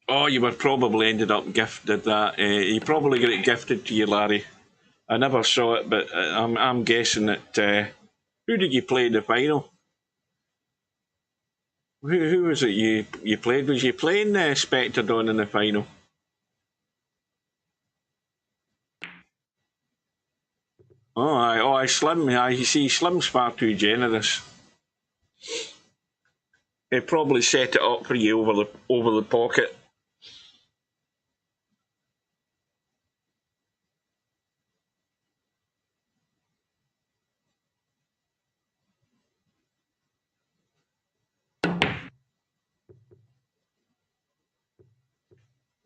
Speaker 4: Oh, you were probably ended up gifted that. You probably got it gifted to you, Larry. I never saw it, but I'm guessing that. Who did you play in the final? Who was it you played? Was you playing Spectrodon in the final? Slim. You see, Slim's far too generous. He probably set it up for you over the pocket.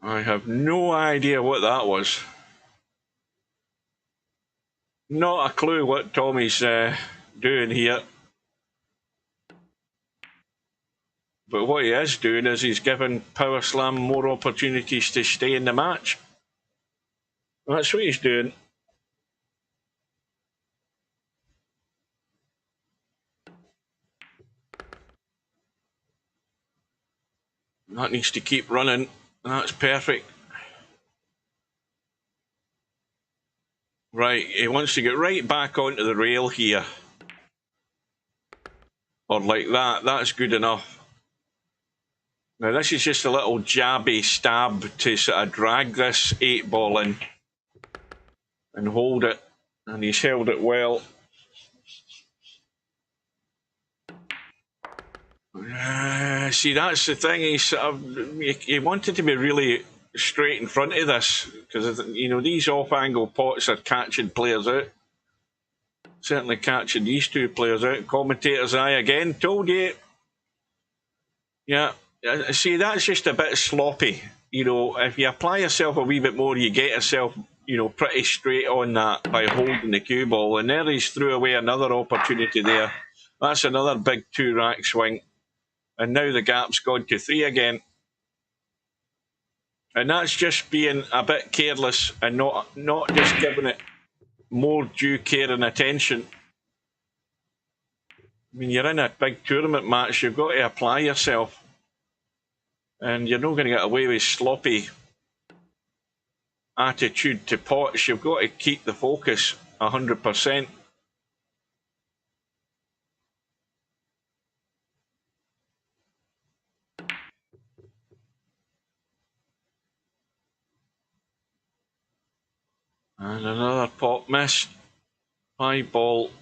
Speaker 4: I have no idea what that was. Not a clue what Tommy's doing here. But what he is doing is he's giving Powerslam more opportunities to stay in the match. That's what he's doing. That needs to keep running. That's perfect. Right, he wants to get right back onto the rail here. Or like that. That's good enough. Now this is just a little jabby stab to sort of drag this 8-ball in and hold it. And he's held it well. See, that's the thing. He wanted to be really straight in front of this because, you know, these off-angle pots are catching players out. Certainly catching these two players out. Commentator's eye again. Told you. Yeah. See, that's just a bit sloppy. You know, if you apply yourself a wee bit more, you get yourself, you know, pretty straight on that by holding the cue ball. And there he's threw away another opportunity there. That's another big 2-rack swing. And now the gap's gone to 3 again. And that's just being a bit careless and not just giving it more due care and attention. I mean, you're in a big tournament match, you've got to apply yourself. And you're not going to get away with sloppy attitude to pots. You've got to keep the focus 100%. And another pot missed. 5-ball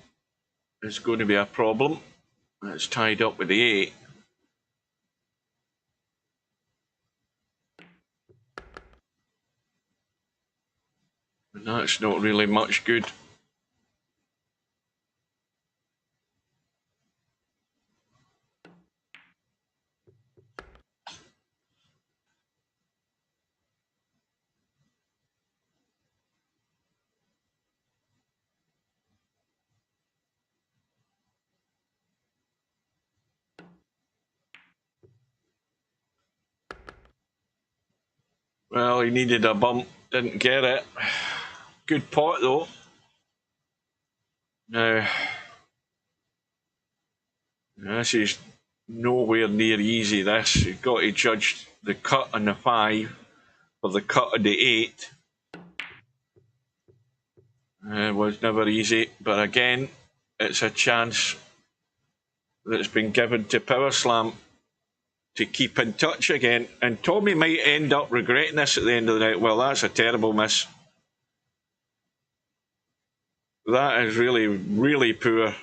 Speaker 4: is going to be a problem. It's tied up with the 8. And that's not really much good. Well, he needed a bump, didn't get it. Good pot though. Now, this is nowhere near easy, this. You've got to judge the cut on the 5 or the cut on the 8. It was never easy, but again, it's a chance that's been given to Powerslam to keep in touch again. And Tommy might end up regretting this at the end of the night. Well, that's a terrible miss. That is really, really poor.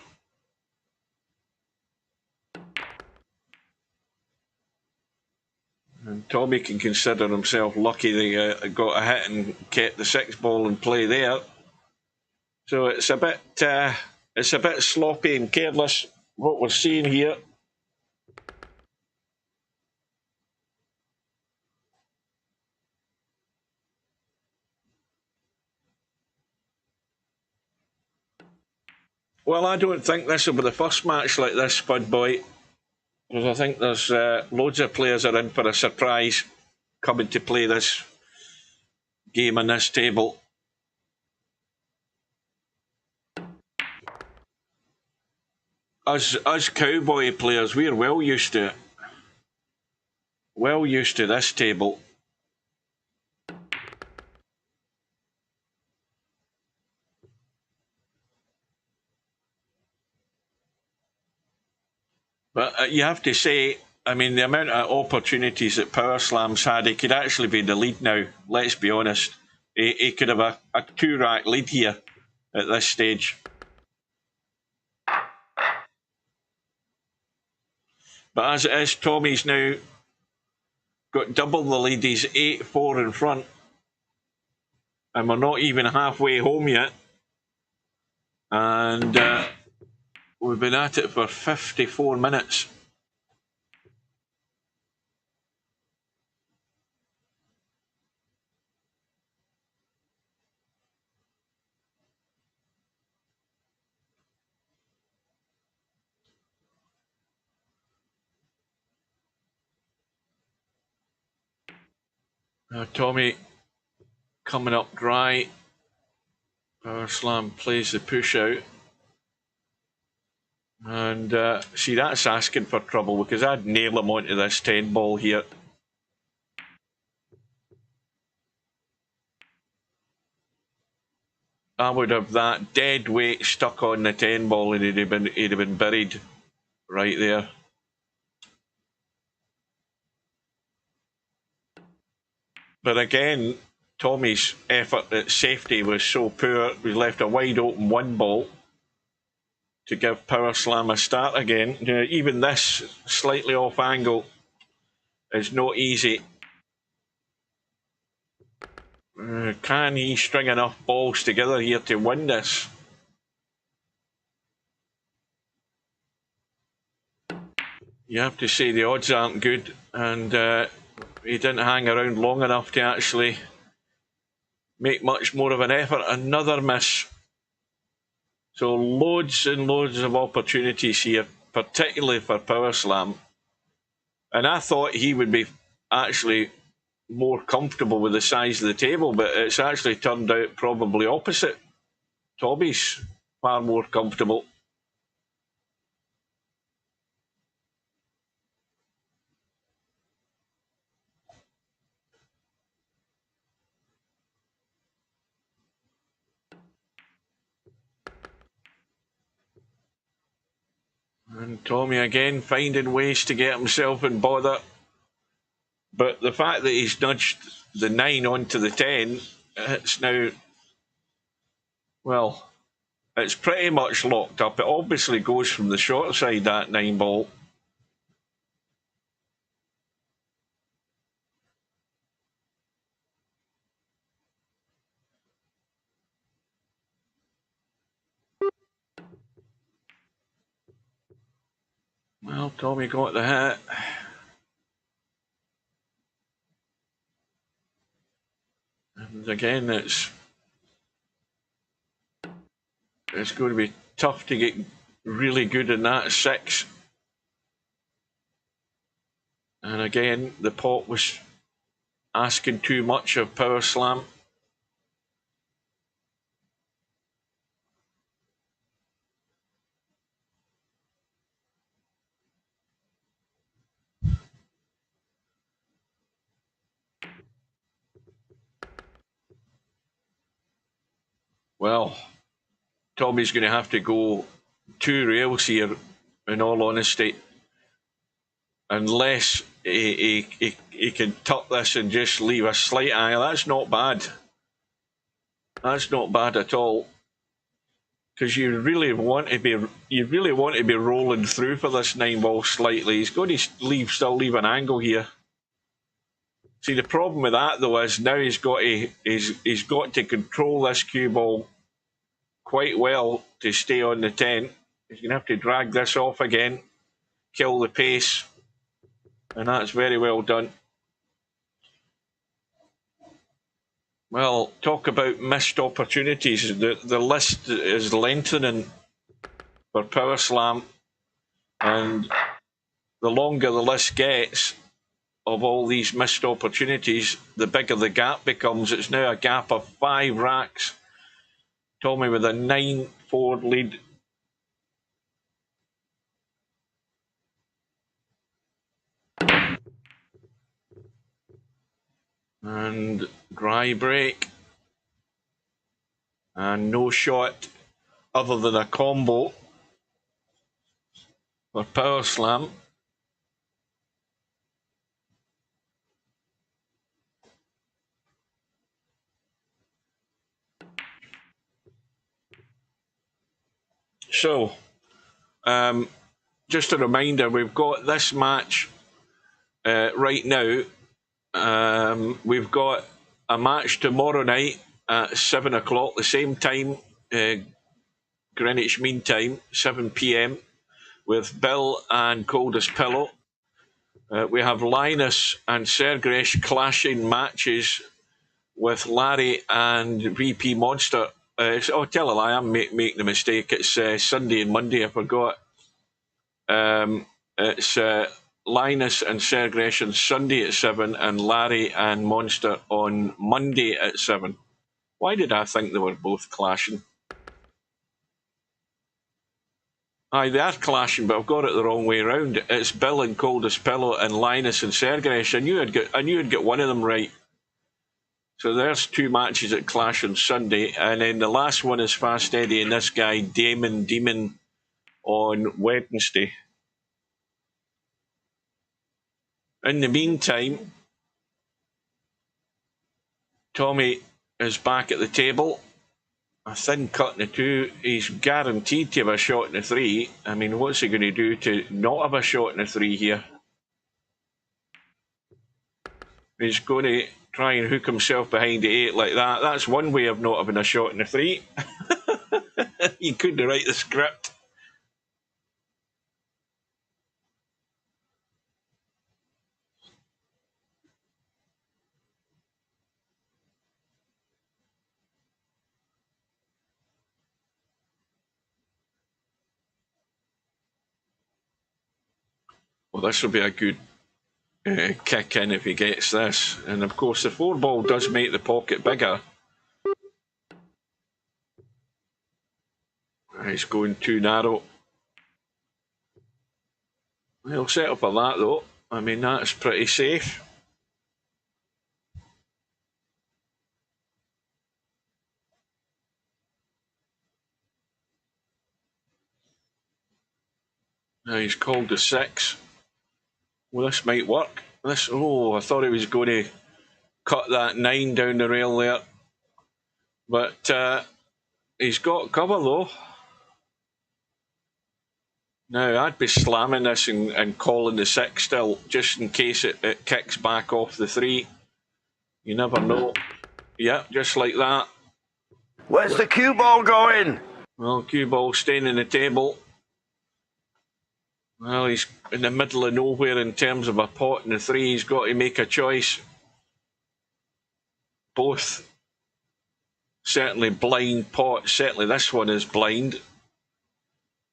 Speaker 4: And Tommy can consider himself lucky that he got a hit and kept the 6-ball in play there. So it's a bit sloppy and careless what we're seeing here. Well, I don't think this will be the first match like this, Spud Boy, because I think there's loads of players are in for a surprise coming to play this game on this table. Us cowboy players, we're well used to it. Well used to this table. But you have to say, I mean, the amount of opportunities that Powerslam's had, he could actually be in the lead now, let's be honest. He could have a 2-rack lead here at this stage. But as it is, Tommy's now got double the lead. He's 8-4 in front. And we're not even halfway home yet. And we've been at it for 54 minutes. Tommyy coming up dry. Powerslam plays the push out. And see, that's asking for trouble because I'd nail him onto this 10 ball here. I would have that dead weight stuck on the 10 ball and he'd have been buried right there. But again, Tommy's effort at safety was so poor, we left a wide open 1 ball to give Powerslam a start again. Even this slightly off angle is not easy. Can he string enough balls together here to win this? You have to say the odds aren't good, and he didn't hang around long enough to actually make much more of an effort. Another miss. So loads and loads of opportunities here, particularly for Powerslam. And I thought he would be actually more comfortable with the size of the table, but it's actually turned out probably opposite. Tommy's far more comfortable. And Tommyy again finding ways to get himself in bother. But the fact that he's nudged the 9 onto the 10, it's now, well, it's pretty much locked up. It obviously goes from the short side, that 9 ball. Well, Tommyy got the hit. And again, it's going to be tough to get really good in that 6. And again, the pot was asking too much of Powerslam. Well, Tommy's going to have to go 2 rails here, in all honesty. Unless he can tuck this and just leave a slight angle. That's not bad. That's not bad at all. Because you really want to be rolling through for this 9 ball slightly. He's got to still leave an angle here. See, the problem with that though is now he's got to control this cue ball quite well to stay on the 10. He's going to have to drag this off again, kill the pace, and that's very well done. Well, talk about missed opportunities. The list is lengthening. for Power Slam. And the longer the list gets of all these missed opportunities, the bigger the gap becomes. It's now a gap of 5 racks. Tommyy with a 9-4 lead. And dry break. And no shot other than a combo for Power Slam. So, just a reminder, we've got this match right now. We've got a match tomorrow night at 7 o'clock, the same time, Greenwich Mean Time, 7 p.m, with Bill and Coldest Pillow. We have Linus and Sergresh clashing matches with Larry and VP Monster. Tell a lie, I'm making a mistake. It's Sunday and Monday, I forgot. It's Linus and Sergresh on Sunday at 7 and Larry and Monster on Monday at 7. Why did I think they were both clashing? Aye, they are clashing, but I've got it the wrong way around. It's Bill and Coldest Pillow and Linus and Sergresh. I knew I'd get one of them right. So there's 2 matches at clash on Sunday, and then the last one is Fast Eddie and this guy Demon on Wednesday. In the meantime, Tommyy is back at the table. A thin cut in the 2. He's guaranteed to have a shot in the 3. I mean, what's he going to do to not have a shot in the 3 here? He's going to try and hook himself behind the 8 like that. That's one way of not having a shot in the 3. You couldn't write the script. Well, this will be a good kick in if he gets this. And of course, the 4 ball does make the pocket bigger. He's going too narrow. He'll settle for that though. I mean, that's pretty safe. Now he's called the 6. Well, this might work. I thought he was going to cut that 9 down the rail there. But he's got cover though. Now, I'd be slamming this and calling the 6 still, just in case it kicks back off the 3. You never know. Yeah, just like that.
Speaker 2: Where's the cue ball going?
Speaker 4: Well, cue ball staying in the table. Well, he's in the middle of nowhere in terms of a pot in the 3. He's got to make a choice. Both certainly blind pots. Certainly this one is blind.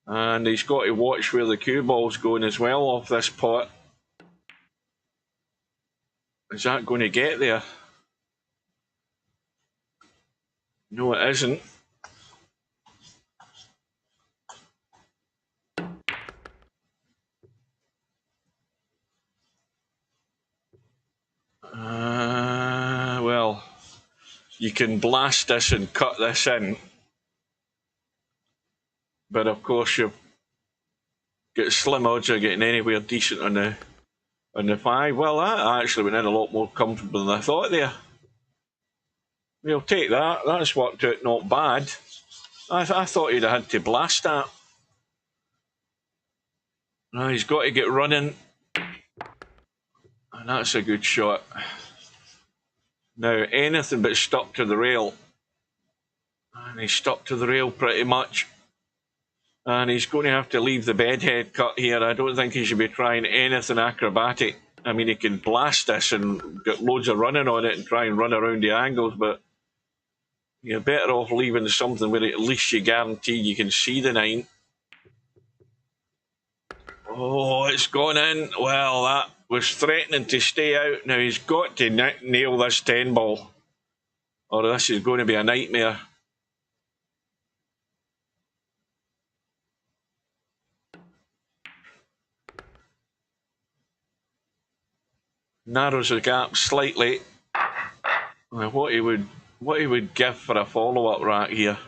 Speaker 4: And he's got to watch where the cue ball's going as well off this pot. Is that going to get there? No, it isn't. Well, you can blast this and cut this in. But of course, you've got slim odds of getting anywhere decent on the 5. Well, that actually went in a lot more comfortable than I thought there. We'll take that. That's worked out not bad. I thought he'd have had to blast that. Now he's got to get running. And that's a good shot. Now, anything but stuck to the rail. And he's stuck to the rail pretty much. And he's going to have to leave the bedhead cut here. I don't think he should be trying anything acrobatic. I mean, he can blast this and get loads of running on it and try and run around the angles, but you're better off leaving something where at least you guarantee you can see the 9. Oh, it's gone in. Well, that was threatening to stay out. Now he's got to nail this 10 ball, or this is going to be a nightmare. Narrows the gap slightly. What he would give for a follow-up rack here.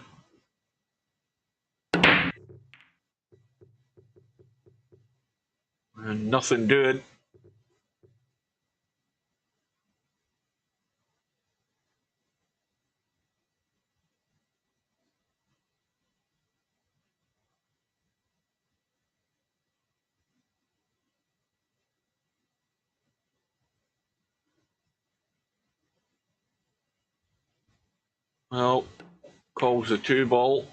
Speaker 4: And nothing doing. Well, calls the 2 ball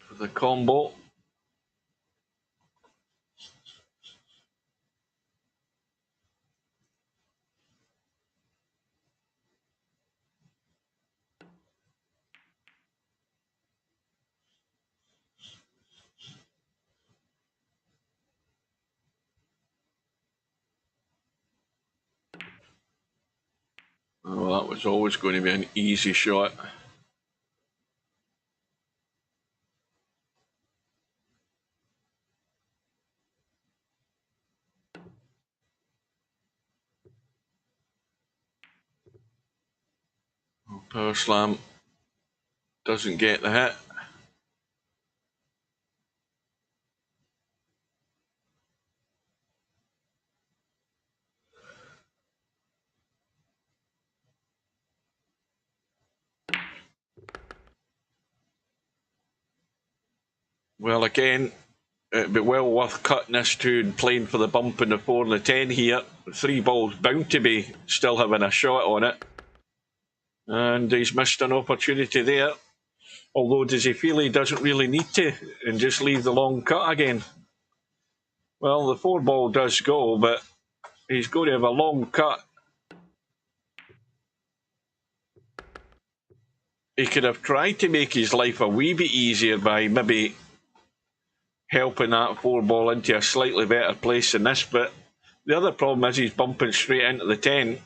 Speaker 4: for the combo. Oh, that was always going to be an easy shot. Power slam doesn't get the hit. Well, again, it'd be well worth cutting this to and playing for the bump in the 4 and the 10 here. The 3 ball's bound to be still having a shot on it. And he's missed an opportunity there. Although, does he feel he doesn't really need to and just leave the long cut again? Well, the 4 ball does go, but he's going to have a long cut. He could have tried to make his life a wee bit easier by maybe helping that 4 ball into a slightly better place than this, but the other problem is he's bumping straight into the 10.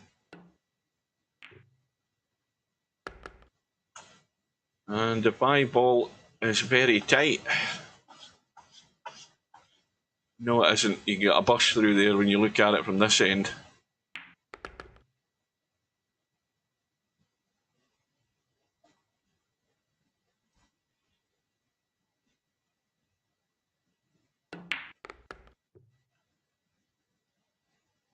Speaker 4: And the 5 ball is very tight. No, it isn't. You get a bust through there when you look at it from this end.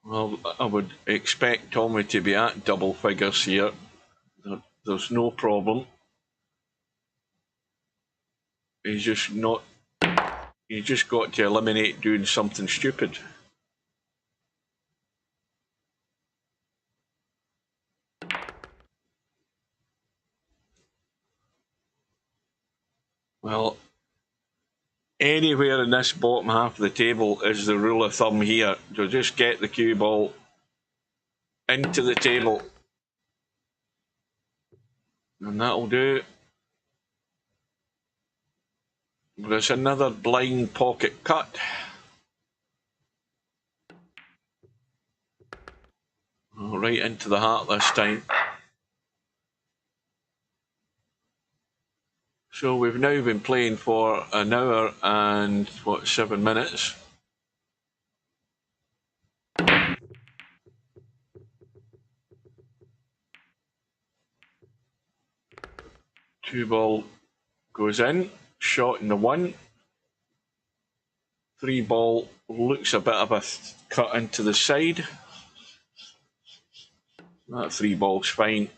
Speaker 4: Well, I would expect Tommyy to be at double figures here. There's no problem. He's just not. You just got to eliminate doing something stupid. Well, anywhere in this bottom half of the table is the rule of thumb here. So just get the cue ball into the table. And that'll do. There's another blind pocket cut. Right into the heart this time. So we've now been playing for an hour and, 7 minutes. Two ball goes in, shot in the 1. 3 ball looks a bit of a cut into the side. That 3 ball's fine.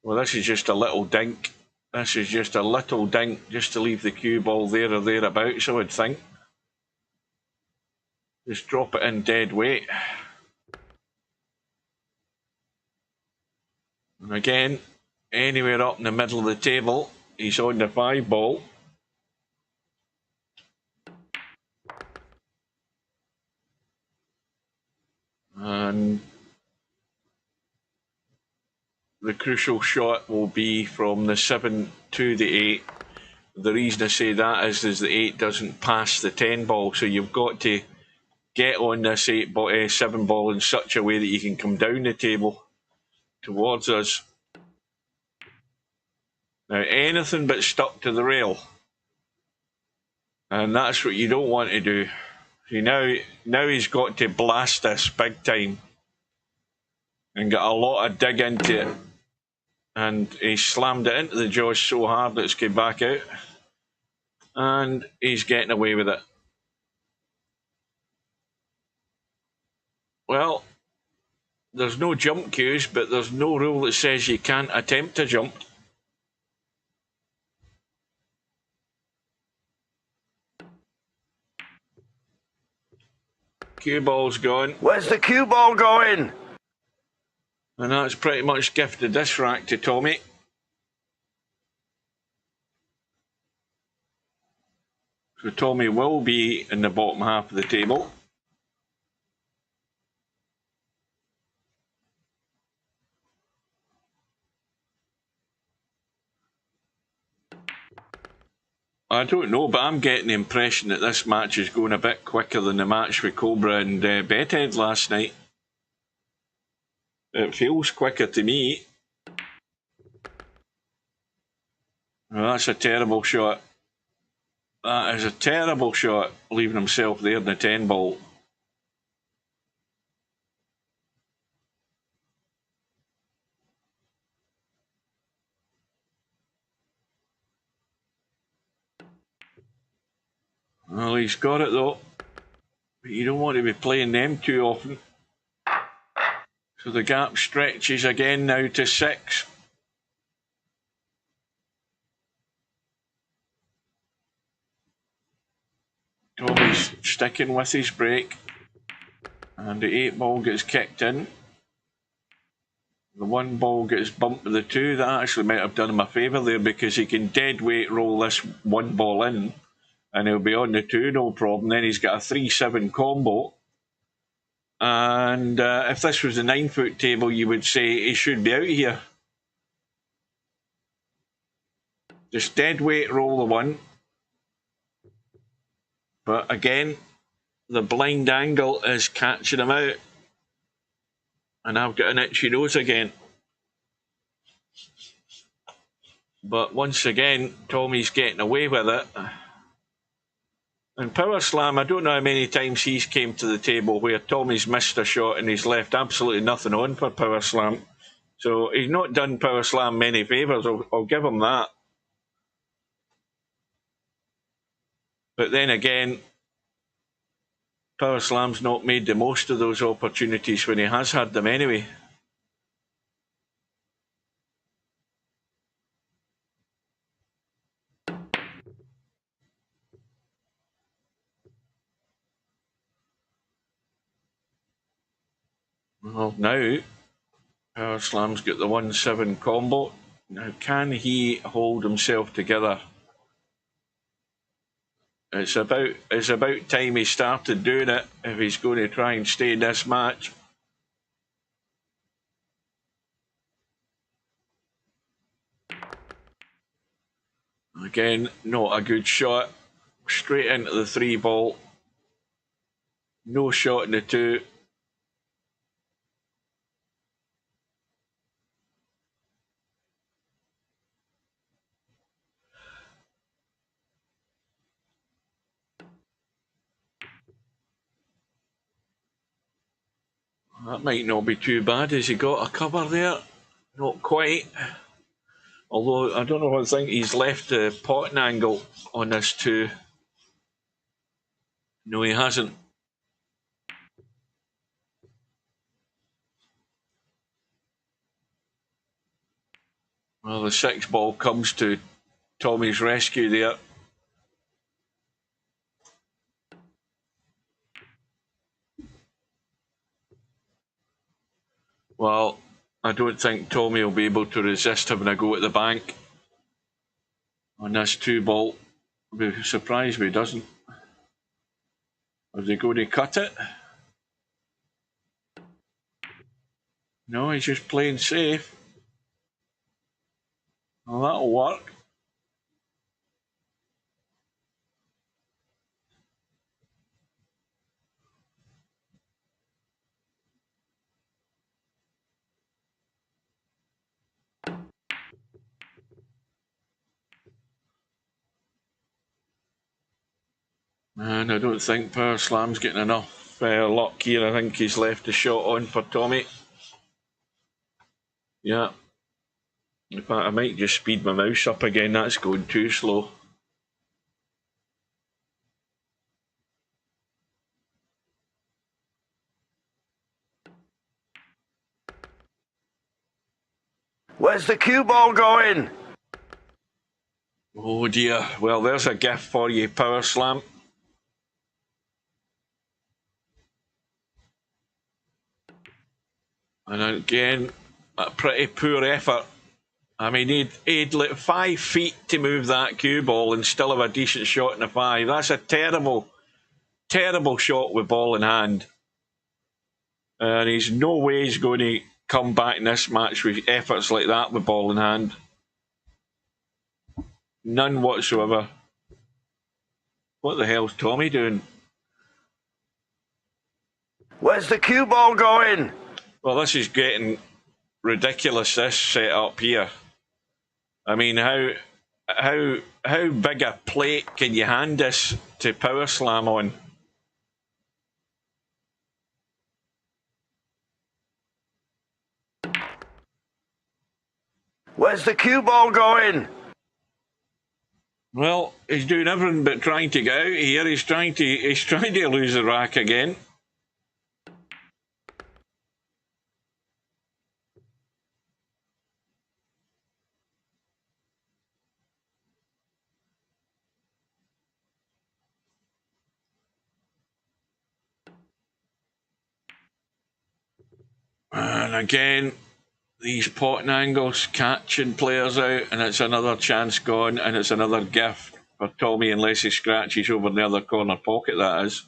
Speaker 4: Well, this is just a little dink. This is just a little dink just to leave the cue ball there or thereabouts, I would think. Just drop it in dead weight. And again, anywhere up in the middle of the table, he's on the 5 ball. And the crucial shot will be from the 7 to the 8. the reason I say that is the 8 doesn't pass the 10 ball, so you've got to get on this 7 ball in such a way that you can come down the table towards us. Now, anything but stuck to the rail. And that's what you don't want to do. See, now he's got to blast this big time and get a lot of dig into it. And he slammed it into the jaws so hard that it's come back out. And he's getting away with it. Well, there's no jump cues, but there's no rule that says you can't attempt to jump. Cue ball's gone.
Speaker 2: Where's the cue ball going?
Speaker 4: And that's pretty much gifted this rack to Tommyy. So Tommyy will be in the bottom half of the table. I don't know, but I'm getting the impression that this match is going a bit quicker than the match with Cobra and Bethead last night. It feels quicker to me. Well, that's a terrible shot. That is a terrible shot, leaving himself there in the 10 ball. Well, he's got it though. But you don't want to be playing them too often. So the gap stretches again now to 6. Tommy's sticking with his break. And the 8 ball gets kicked in. The 1 ball gets bumped with the 2. That actually might have done him a favour there because he can dead weight roll this 1 ball in. And he'll be on the 2, no problem. Then he's got a 3-7 combo. And if this was a 9-foot table, you would say he should be out here. Just dead weight roll the 1. But again, the blind angle is catching him out. And I've got an itchy nose again. But once again, Tommy's getting away with it. And Powerslam, I don't know how many times he's came to the table where Tommy's missed a shot and he's left absolutely nothing on for Powerslam. So he's not done Powerslam many favours, I'll give him that. But then again, Powerslam's not made the most of those opportunities when he has had them anyway. Well, now Powerslam's got the 1-7 combo. Now, can he hold himself together? It's about time he started doing it if he's going to try and stay in this match. Again, not a good shot. Straight into the 3 ball. No shot in the 2. That might not be too bad. Has he got a cover there? Not quite. Although, I don't know, I think he's left the potting angle on this 2. No, he hasn't. Well, the 6 ball comes to Tommy's rescue there. Well, I don't think Tommyy will be able to resist having a go at the bank on this 2 ball. I'll be surprised if he doesn't. Is he going to cut it? No, he's just playing safe. Well, that'll work. And I don't think Powerslam's getting enough luck here. I think he's left the shot on for Tommyy. Yeah. In fact, I might just speed my mouse up again. That's going too slow.
Speaker 2: Where's the cue ball going?
Speaker 4: Oh dear. Well, there's a gift for you, Powerslam. And again, a pretty poor effort. I mean, he'd like 5 feet to move that cue ball and still have a decent shot in the 5. That's a terrible, terrible shot with ball in hand. And he's no way he's going to come back in this match with efforts like that with ball in hand. None whatsoever. What the hell's Tommyy doing?
Speaker 2: Where's the cue ball going?
Speaker 4: Well, this is getting ridiculous, this setup here. I mean, how big a plate can you hand this to Powerslam on?
Speaker 2: Where's the cue ball going?
Speaker 4: Well, he's doing everything but trying to get out here. He's trying to lose the rack again. And again, these potting angles catching players out, and it's another chance gone, and it's another gift for Tommyy unless he scratches over in the other corner pocket, that is.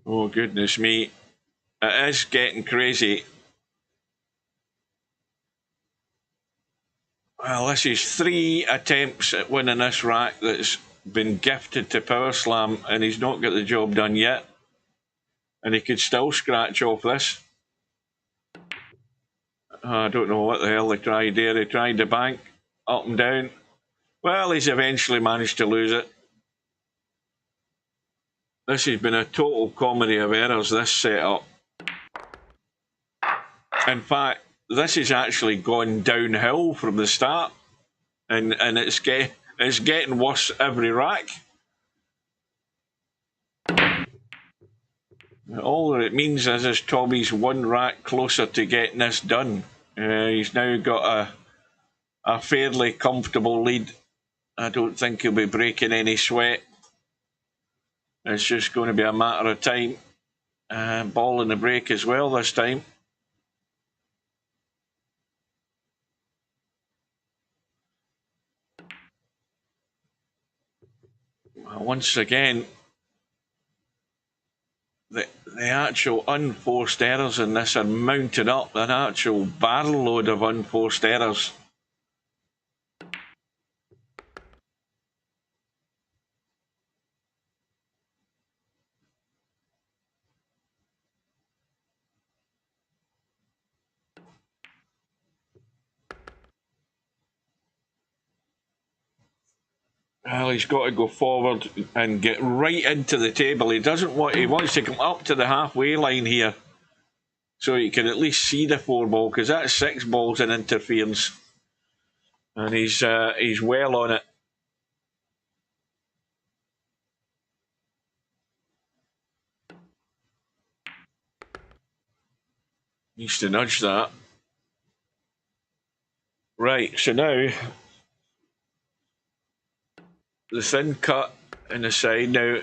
Speaker 4: Oh, goodness me. It is getting crazy. Well, this is 3 attempts at winning this rack that's been gifted to Powerslam, and he's not got the job done yet. And he could still scratch off this. I don't know what the hell they tried there. They tried to bank up and down. Well, he's eventually managed to lose it. This has been a total comedy of errors, this setup. In fact, this has actually gone downhill from the start. And it's getting worse every rack. All that it means is Tommy's 1 rack closer to getting this done. He's now got a fairly comfortable lead. I don't think he'll be breaking any sweat. It's just going to be a matter of time. Ball in the break as well this time. Once again, the actual unforced errors in this are mounting up. An actual barrel load of unforced errors. Well, he's got to go forward and get right into the table. He wants to come up to the halfway line here, so he can at least see the 4 ball, because that's 6 balls in interference, and he's well on it. Needs to nudge that. Right, so now the thin cut in the side. Now,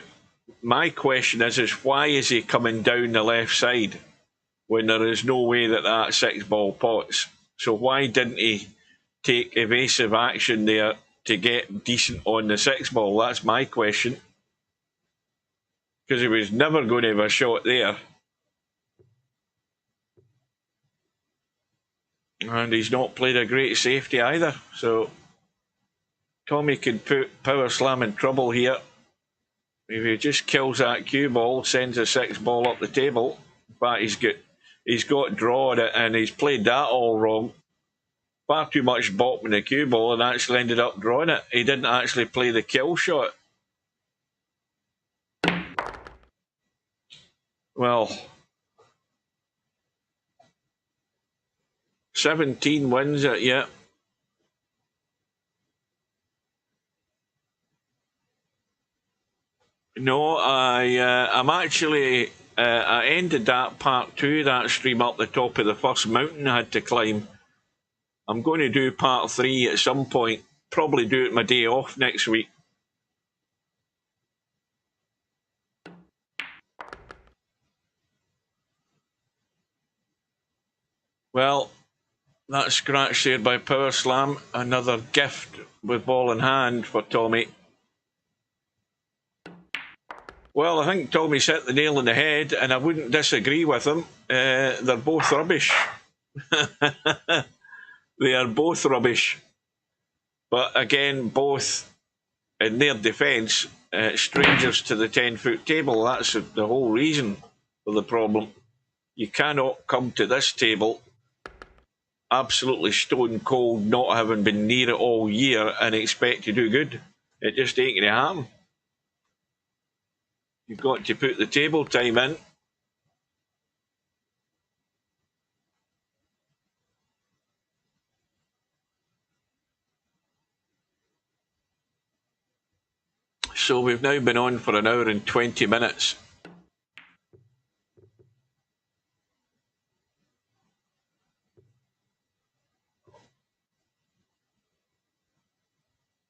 Speaker 4: my question is why is he coming down the left side when there is no way that 6 ball pots? So why didn't he take evasive action there to get decent on the 6 ball? That's my question. Because he was never going to have a shot there. And he's not played a great safety either. So Tommyy could put Powerslam in trouble here. If he just kills that cue ball, sends a 6 ball up the table. In fact, he's got drawn it, and he's played that all wrong. far too much bottoming the cue ball and actually ended up drawing it. He didn't actually play the kill shot. Well, 17 wins it, yeah. No, I'm actually, I ended that part 2, that stream up the top of the first mountain I had to climb. I'm going to do part 3 at some point, probably do it my day off next week. Well, that scratch there by Powerslam, another gift with ball in hand for Tommyy. Well, I think Tommyy hit the nail on the head, and I wouldn't disagree with him. They're both rubbish. They are both rubbish. But again, both, in their defence, strangers to the 10-foot table. That's the whole reason for the problem. You cannot come to this table absolutely stone cold, not having been near it all year, and expect to do good. It just ain't going to happen. You've got to put the table time in. So we've now been on for an hour and 20 minutes.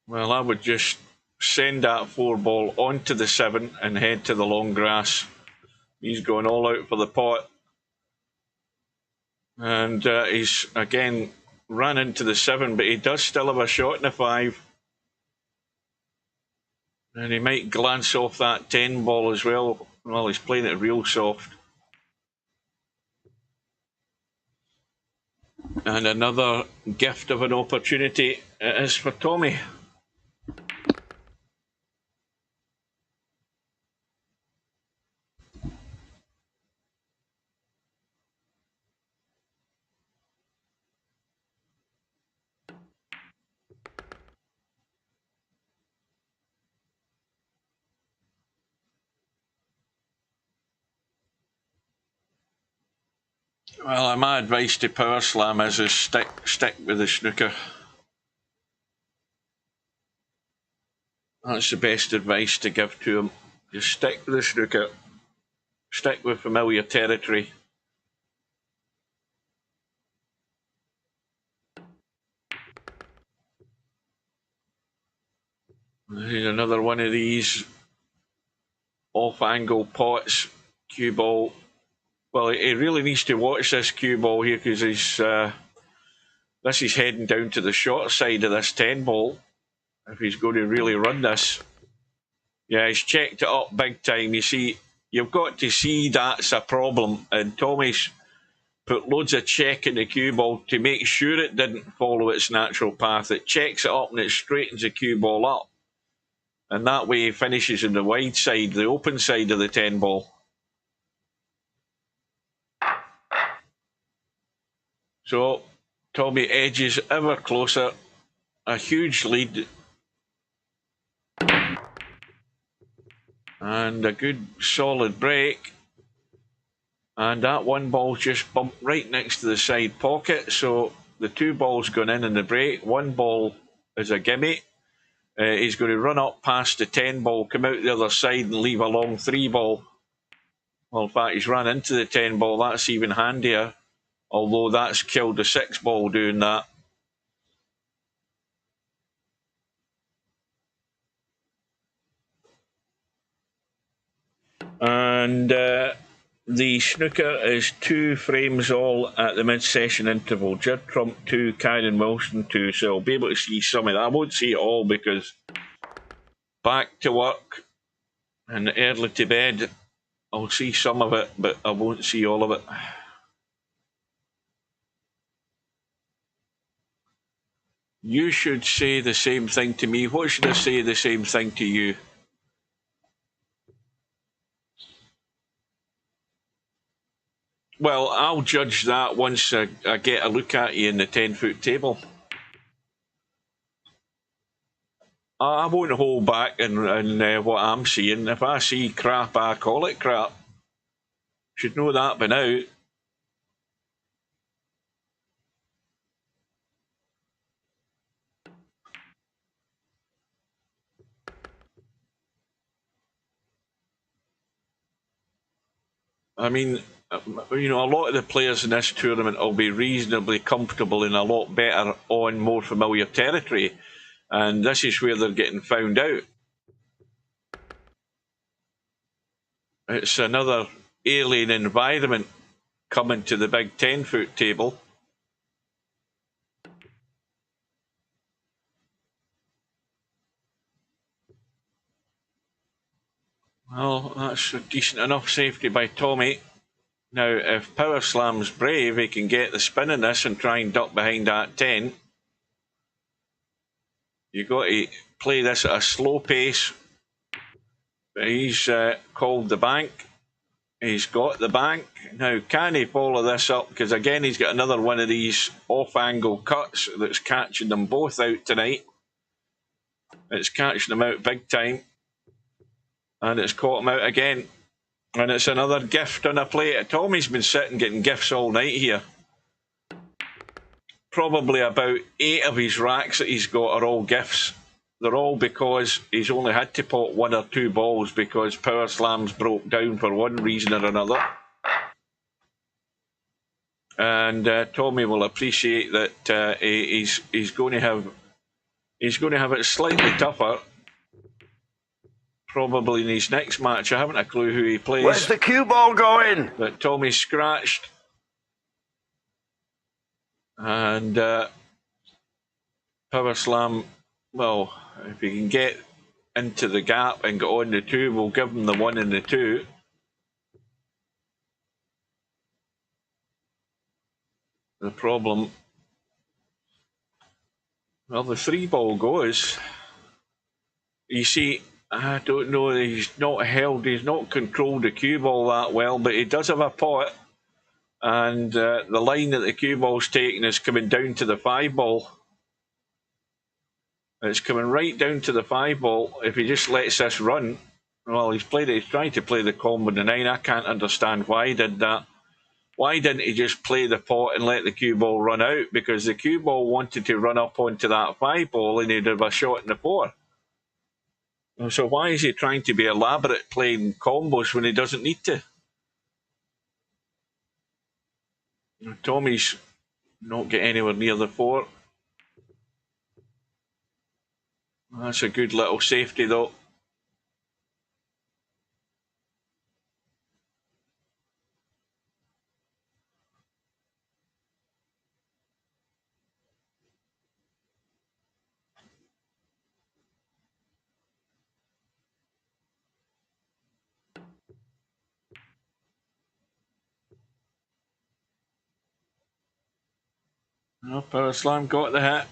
Speaker 4: Well, I would just send that 4 ball onto the 7 and head to the long grass. He's going all out for the pot. And he's, again, ran into the 7, but he does still have a shot in the 5. And he might glance off that 10 ball as well. Well, he's playing it real soft. And another gift of an opportunity it is for Tommyy. Well, my advice to Powerslam is stick with the snooker. That's the best advice to give to him. Just stick with the snooker. Stick with familiar territory. Here's another one of these off-angle pots. Cue ball. Well, he really needs to watch this cue ball here because this is heading down to the short side of this 10 ball. If he's going to really run this. Yeah, he's checked it up big time. You see, you've got to see that's a problem. And Tommy's put loads of check in the cue ball to make sure it didn't follow its natural path. It checks it up and it straightens the cue ball up. And that way he finishes on the wide side, the open side of the 10 ball. So Tommyy edges ever closer. A huge lead. And a good solid break. And that 1 ball just bumped right next to the side pocket. So the 2 balls gone in the break. 1 ball is a gimme. He's going to run up past the 10 ball, come out the other side and leave a long 3 ball. Well, in fact, he's run into the 10 ball. That's even handier. Although that's killed the 6 ball doing that. And the snooker is 2 frames all at the mid-session interval. Judd Trump 2, Kyron Wilson 2. So I'll be able to see some of that. I won't see it all because back to work and early to bed. I'll see some of it, but I won't see all of it. You should say the same thing to me. What should I say the same thing to you? Well, I'll judge that once I get a look at you in the 10-foot table. I won't hold back in what I'm seeing. If I see crap, I call it crap. Should know that by now. I mean, you know, a lot of the players in this tournament will be reasonably comfortable in a lot better on more familiar territory. And this is where they're getting found out. It's another alien environment coming to the big 10-foot table. Well, that's a decent enough safety by Tommyy. Now, if Powerslam's brave, he can get the spin in this and try and duck behind that 10. You've got to play this at a slow pace. But he's called the bank. He's got the bank. Now, can he follow this up? Because again, he's got another one of these off-angle cuts that's catching them both out tonight. It's catching them out big time. And it's caught him out again. And it's another gift on a plate. Tommy's been sitting getting gifts all night here. Probably about 8 of his racks that he's got are all gifts. They're all because he's only had to pot 1 or 2 balls because Powerslam's broke down for one reason or another. And Tommyy will appreciate that he's going to have it slightly tougher. Probably in his next match. I haven't a clue who he plays.
Speaker 1: Where's the cue ball going?
Speaker 4: But Tommy's scratched. And Powerslam, well, if he can get into the gap and get on the 2, we'll give him the 1 and the 2. The problem, well, the 3 ball goes. You see, I don't know, he's not controlled the cue ball that well, but he does have a pot. And the line that the cue ball's taking is coming down to the 5 ball. It's coming right down to the 5 ball. If he just lets this run, well, he's trying to play the combo in the 9. I can't understand why he did that. Why didn't he just play the pot and let the cue ball run out? Because the cue ball wanted to run up onto that 5 ball and he'd have a shot in the 4. So why is he trying to be elaborate playing combos when he doesn't need to? Tommy's not get anywhere near the 4. That's a good little safety though. Well, Powerslam got the hit.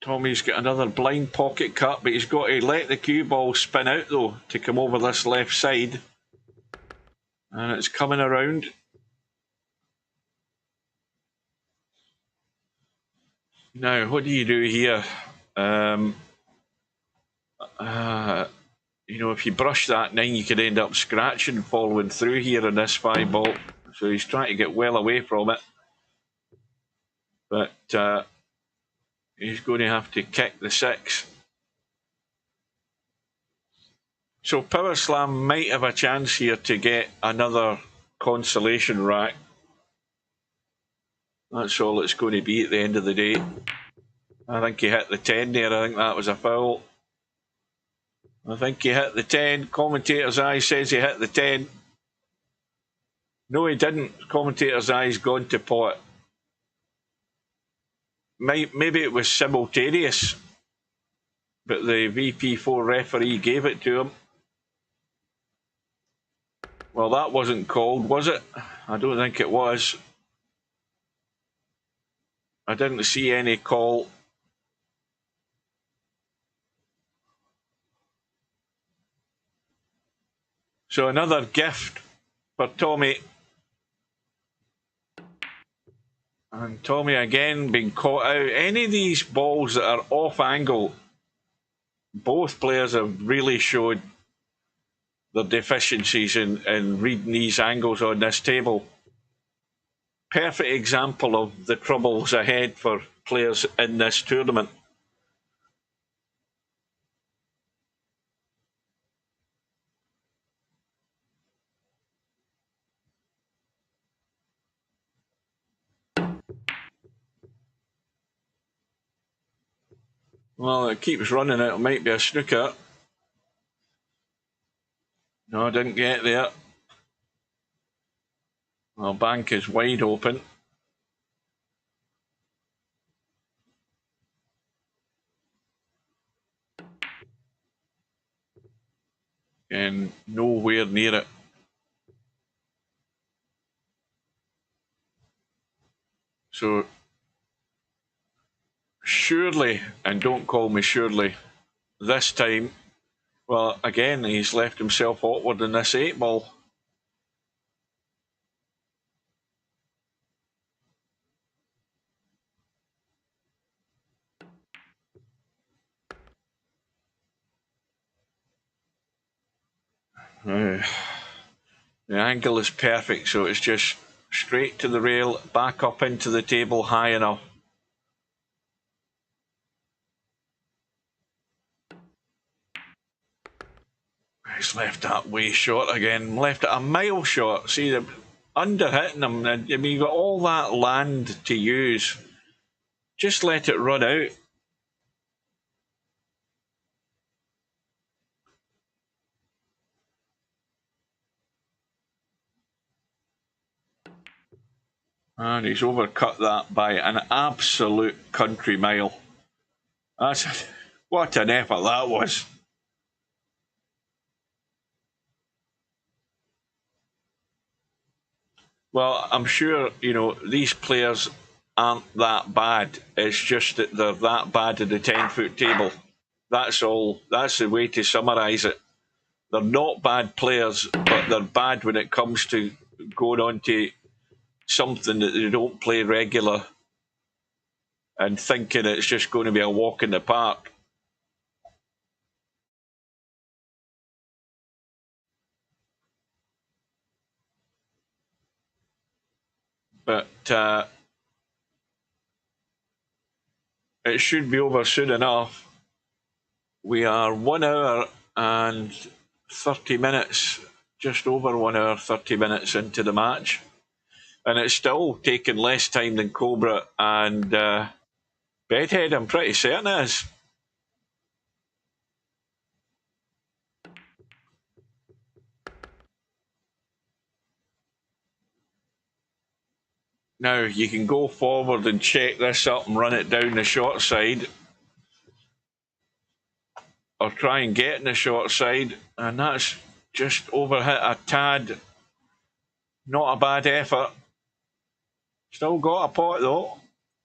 Speaker 4: Tommy's got another blind pocket cut, but he's got to let the cue ball spin out though to come over this left side. And it's coming around. Now, what do you do here? You know, if you brush that 9, you could end up scratching following through here on this 5 ball. So he's trying to get well away from it. But he's going to have to kick the 6. So Powerslam might have a chance here to get another consolation rack. That's all it's going to be at the end of the day. I think he hit the 10 there. I think that was a foul. I think he hit the 10. Commentator's eye says he hit the 10. No, he didn't. Commentator's eye's gone to pot. Maybe it was simultaneous, but the VP4 referee gave it to him. Well, that wasn't called, was it? I don't think it was. I didn't see any call. So another gift for Tommyy. And Tommyy again being caught out. Any of these balls that are off angle, both players have really showed their deficiencies in reading these angles on this table. Perfect example of the troubles ahead for players in this tournament. Well, it keeps running. It might be a snooker. No, I didn't get there. Well, bank is wide open. And nowhere near it. So, surely, and don't call me surely, this time, well, again, he's left himself awkward in this 8-ball. The angle is perfect, so it's just straight to the rail, back up into the table high enough. He's left that way short again, left it a mile short. See, they're under hitting him. I mean, you've got all that land to use. Just let it run out. And he's overcut that by an absolute country mile. What an effort that was. Well, I'm sure, you know, these players aren't that bad. It's just that they're that bad at the 10-foot table. That's all. That's the way to summarise it. They're not bad players, but they're bad when it comes to going on to something that they don't play regular and thinking it's just going to be a walk in the park. But it should be over soon enough. We are 1 hour and 30 minutes, just over 1 hour, 30 minutes into the match. And it's still taking less time than Cobra and Bedhead, I'm pretty certain it is. Now, you can go forward and check this up and run it down the short side. Or try and get in the short side. And that's just overhit a tad. Not a bad effort. Still got a pot though.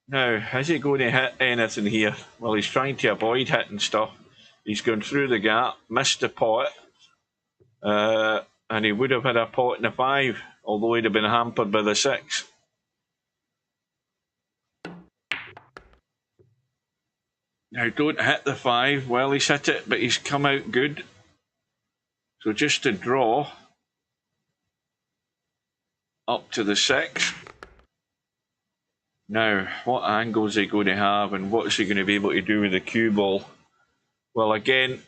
Speaker 4: Now, is he going to hit anything here? Well, he's trying to avoid hitting stuff. He's gone through the gap, missed the pot. And he would have had a pot in the 5, although he'd have been hampered by the 6. Now, don't hit the 5. Well, he's hit it, but he's come out good. So just to draw up to the 6. Now, what angle is he going to have and what's he going to be able to do with the cue ball? Well, again,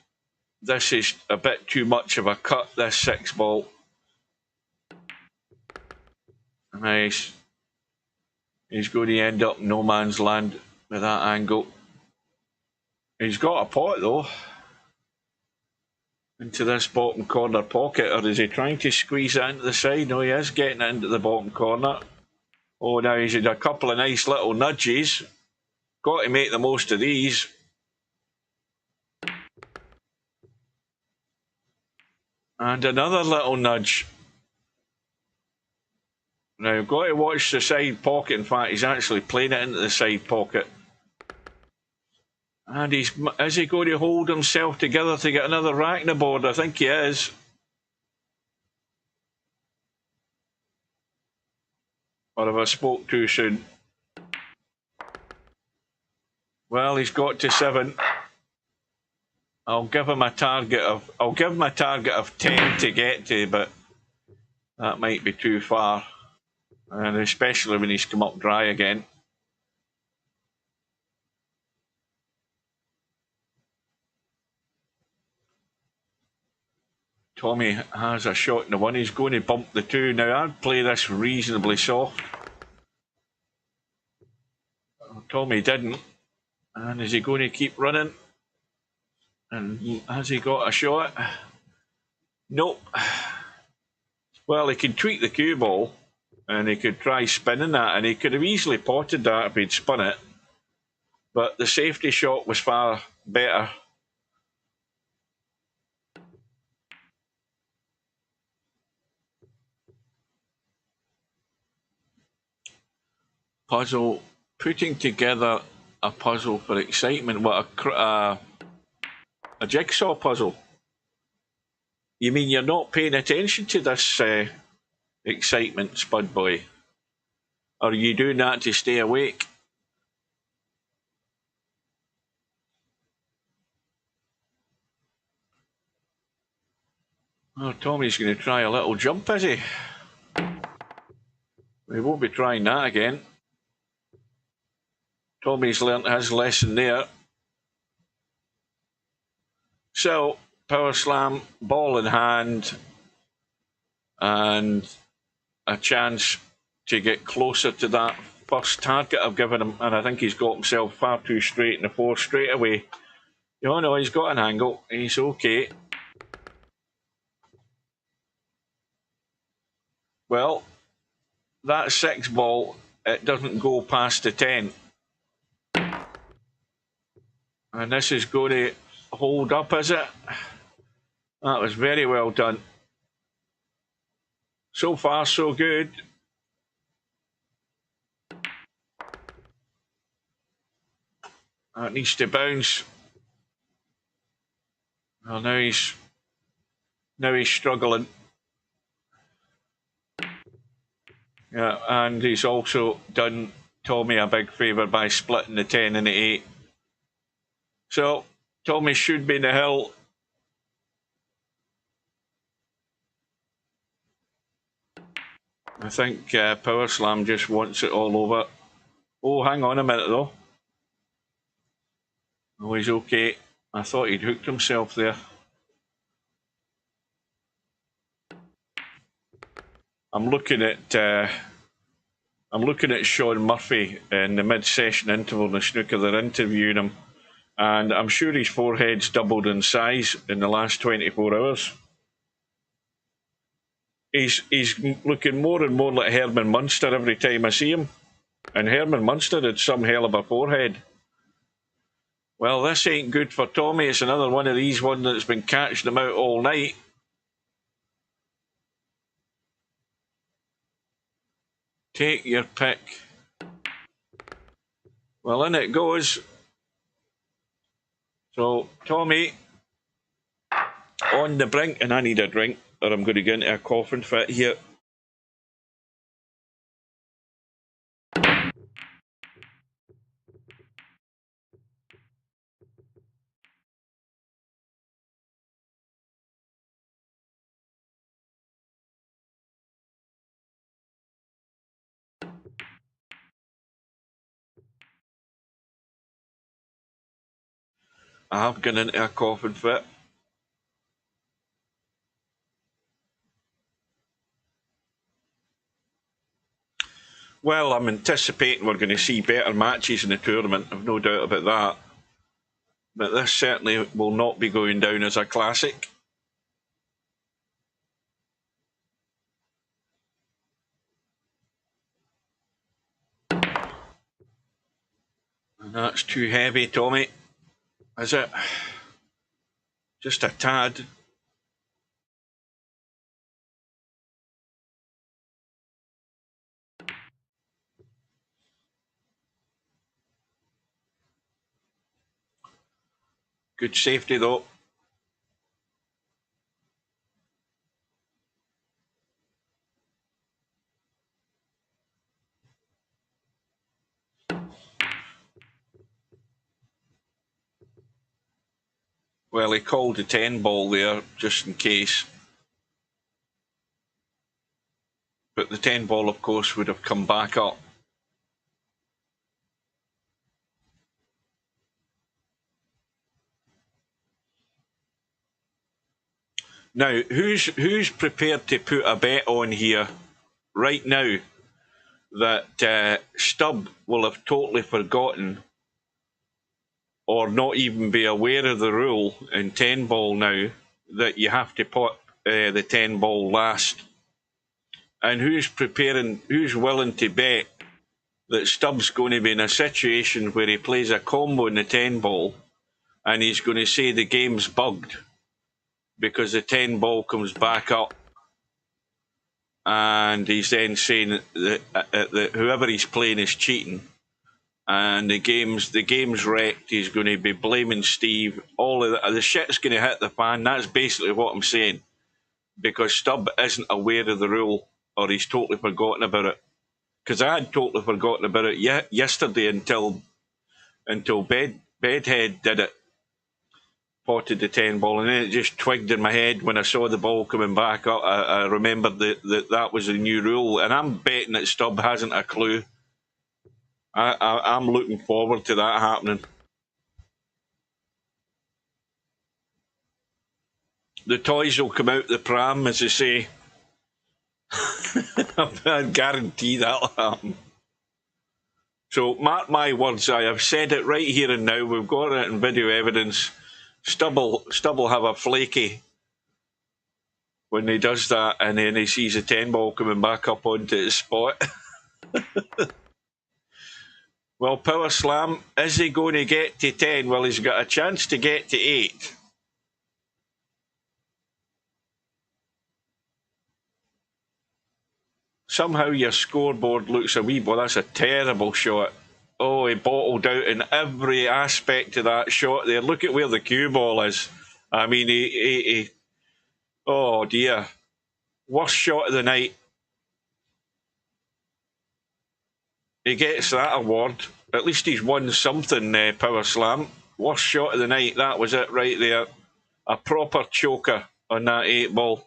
Speaker 4: this is a bit too much of a cut, this 6 ball. Nice. He's going to end up no man's land with that angle. He's got a pot though. Into this bottom corner pocket, or is he trying to squeeze it into the side? No, he is getting it into the bottom corner. Oh, now he's had a couple of nice little nudges. Got to make the most of these. And another little nudge. Now, you've got to watch the side pocket. In fact, he's actually playing it into the side pocket. And is he going to hold himself together to get another rack in the board? I think he is. Or have I spoke too soon? Well, he's got to 7. I'll give him a target of 10 to get to, but that might be too far. And especially when he's come up dry again. Tommyy has a shot in the 1. He's going to bump the 2. Now, I'd play this reasonably soft. Tommyy didn't. And is he going to keep running? And has he got a shot? Nope. Well, he could tweak the cue ball, and he could try spinning that, and he could have easily potted that if he'd spun it. But the safety shot was far better. Puzzle, putting together a puzzle for excitement. What, a jigsaw puzzle? You mean you're not paying attention to this excitement, Spud Boy? Or are you doing that to stay awake? Oh, Tommy's going to try a little jump, is he? We won't be trying that again. Tommy's learnt his lesson there. So, power slam, ball in hand, and a chance to get closer to that first target I've given him, and I think he's got himself far too straight in the 4 straight away. Oh no, he's got an angle. He's okay. Well, that 6 ball, it doesn't go past the 10. And this is going to hold up, is it? That was very well done. So far, so good. That needs to bounce. Well, now he's struggling. Yeah, and he's also done Tommyy a big favour by splitting the 10 and the 8. So, Tommyy should be in the hill. I think Powerslam just wants it all over. Oh, hang on a minute though. Oh, he's okay. I thought he'd hooked himself there. I'm looking at Sean Murphy in the mid-session interval in the snooker. They're interviewing him, and I'm sure his forehead's doubled in size in the last 24 hours. He's looking more and more like Herman Munster every time I see him. And Herman Munster had some hell of a forehead. Well, this ain't good for Tommyy. It's another one of these ones that's been catching him out all night. Take your pick. Well, in it goes. So, Tommyy on the brink, and I need a drink, or I'm going to get into a coughing fit here. I have gone into a coughing fit. Well, I'm anticipating we're going to see better matches in the tournament. I've no doubt about that. But this certainly will not be going down as a classic. And that's too heavy, Tommyy. Is it? Just a tad. Good safety though. Well, he called the 10 ball there, just in case. But the 10 ball, of course, would have come back up. Now, who's prepared to put a bet on here right now that Stubb will have totally forgotten or not even be aware of the rule in 10 ball now that you have to put the 10 ball last? And who's willing to bet that Stubb's going to be in a situation where he plays a combo in the 10 ball and he's going to say the game's bugged because the 10 ball comes back up, and he's then saying that whoever he's playing is cheating, and the game's wrecked. He's going to be blaming Steve. All of the shit's going to hit the fan. That's basically what I'm saying, because Stubb isn't aware of the rule, or he's totally forgotten about it. Because I had totally forgotten about it yesterday until Bedhead did it, potted the 10 ball, and then it just twigged in my head when I saw the ball coming back up. I remembered that was a new rule, and I'm betting that Stubb hasn't a clue. I'm looking forward to that happening. The toys will come out the pram, as they say. I guarantee that'll happen. So mark my words, I have said it right here and now. We've got it in video evidence. Stubb will have a flaky when he does that, and then he sees a 10 ball coming back up onto his spot. Well, Power Slam, is he going to get to 10? Well, he's got a chance to get to 8. Somehow your scoreboard looks a wee... Well, that's a terrible shot. Oh, he bottled out in every aspect of that shot there. Look at where the cue ball is. I mean, he oh, dear. Worst shot of the night. He gets that award. At least he's won something, Power Slam. Worst shot of the night. That was it right there. A proper choker on that 8 ball.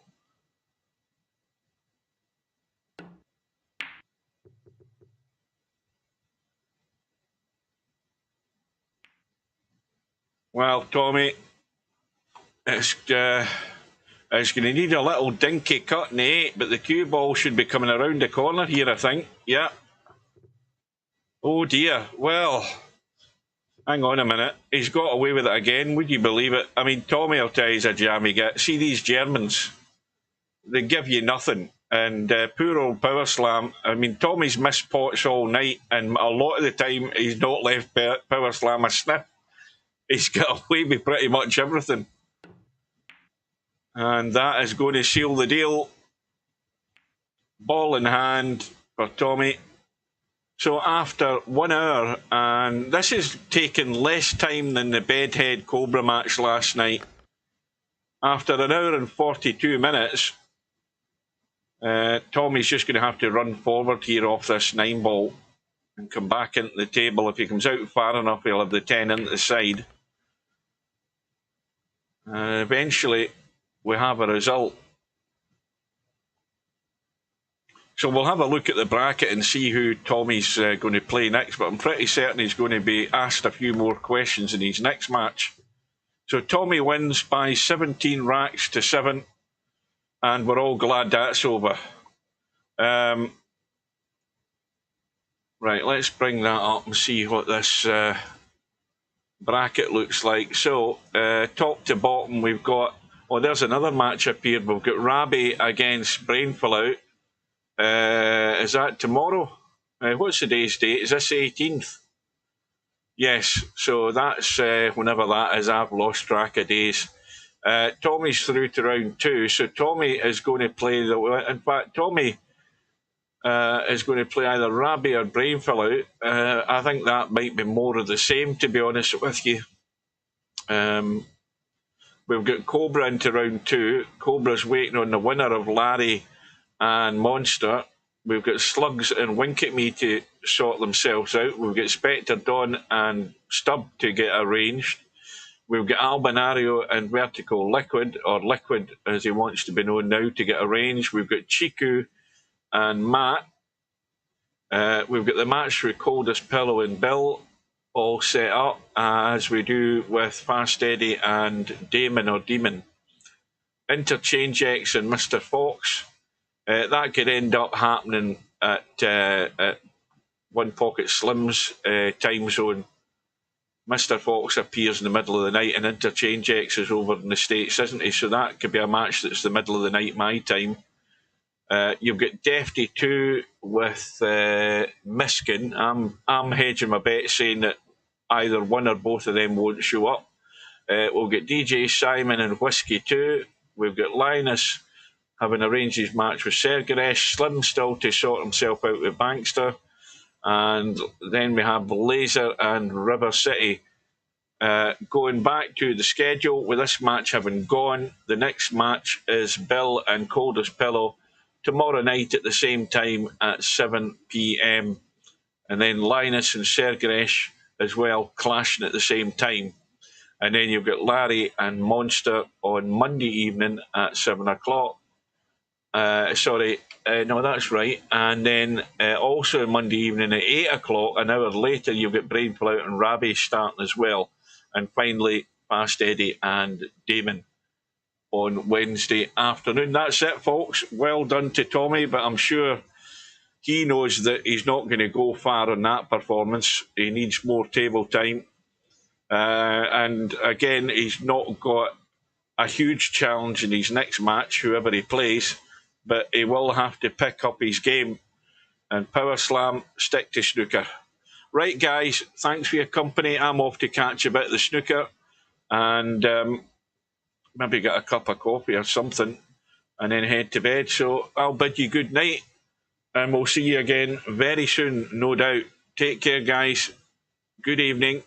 Speaker 4: Well, Tommy, it's going to need a little dinky cut in the 8, but the cue ball should be coming around the corner here, I think. Yeah. Oh, dear. Well, hang on a minute. He's got away with it again. Would you believe it? I mean, Tommy will tell you he's a jammy git. See these Germans? They give you nothing. And poor old Power Slam. I mean, Tommy's missed pots all night, and a lot of the time he's not left Power Slam a sniff. He's got away with pretty much everything. And that is going to seal the deal. Ball in hand for Tommy. So after 1 hour, and this has taken less time than the Bedhead Cobra match last night. After 1 hour and 42 minutes, Tommy's just going to have to run forward here off this 9 ball and come back into the table. If he comes out far enough, he'll have the 10 into the side. Eventually, we have a result. So we'll have a look at the bracket and see who Tommy's going to play next, but I'm pretty certain he's going to be asked a few more questions in his next match. So Tommy wins by 17 racks to 7, and we're all glad that's over. Right, let's bring that up and see what this bracket looks like. So, top to bottom, we've got... Oh, there's another match up here. We've got Rabi against Brainfall Out. Is that tomorrow? What's today's date? Is this the 18th? Yes, so that's whenever that is. I've lost track of days. Tommy's through to round 2, so Tommy is going to play in fact, Tommy is going to play either Rabi or Brainfall Out. I think that might be more of the same, to be honest with you. We've got Cobra into round 2. Cobra's waiting on the winner of Larry and Monster. We've got Slugs and Wink at Me to sort themselves out. We've got Spectre, Dawn and Stubb to get arranged. We've got Albinario and Vertical Liquid, or Liquid as he wants to be known now, to get arranged. We've got Chiku and Matt. We've got the match with Coldest Pillow and Bill all set up, as we do with Fast Eddie and Damon or Demon. Interchange X and Mr. Fox. That could end up happening at One Pocket Slim's time zone. Mr. Fox appears in the middle of the night, and Interchange X is over in the States, isn't he? So that could be a match that's the middle of the night my time. You've got Defty 2 with Miskin. I'm hedging my bet saying that either one or both of them won't show up. We'll get DJ Simon and Whiskey 2. We've got Linus having arranged his match with Sergaresh. Slim still to sort himself out with Bankster. And then we have Laser and River City. Going back to the schedule, with this match having gone, the next match is Bill and Coldest Pillow tomorrow night at the same time at 7 p.m. And then Linus and Sergaresh as well clashing at the same time. And then you've got Larry and Monster on Monday evening at 7 o'clock. No, that's right. And then also Monday evening at 8 o'clock, an hour later, you've got Brainful Out and Rabbi starting as well. And finally, Fast Eddie and Damon on Wednesday afternoon. That's it, folks. Well done to Tommy, but I'm sure he knows that he's not going to go far on that performance. He needs more table time. And again, he's not got a huge challenge in his next match, whoever he plays, but he will have to pick up his game. And Power Slam, stick to snooker. Right, guys, thanks for your company. I'm off to catch a bit of the snooker and maybe get a cup of coffee or something and then head to bed. So I'll bid you good night and we'll see you again very soon, no doubt. Take care, guys. Good evening.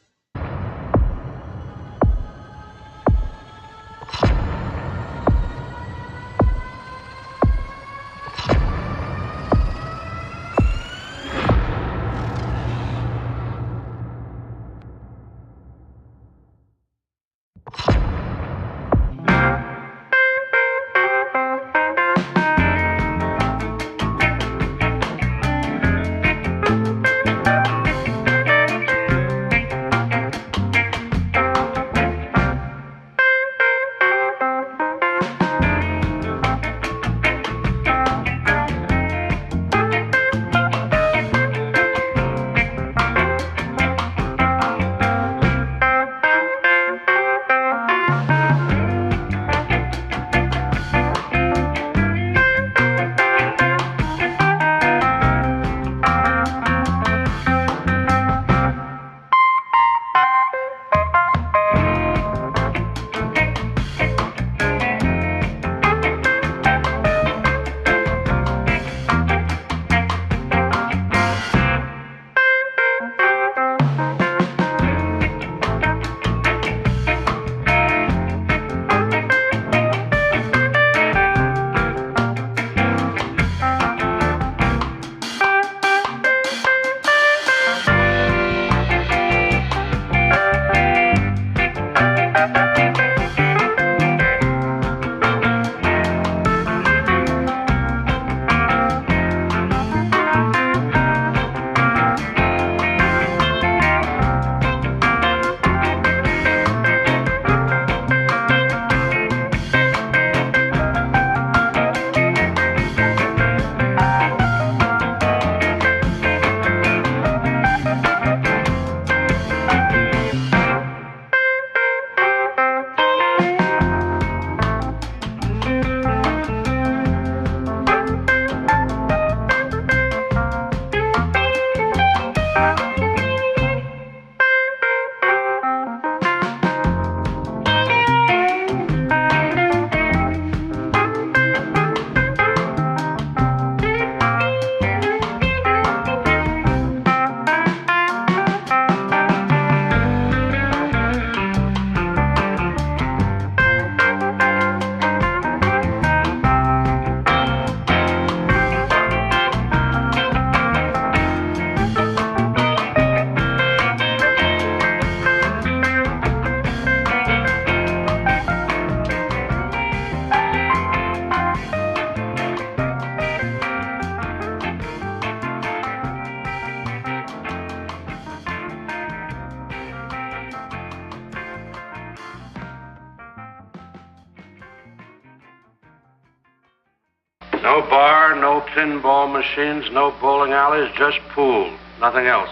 Speaker 3: No bar, no pinball machines, no bowling alleys, just pool. Nothing else.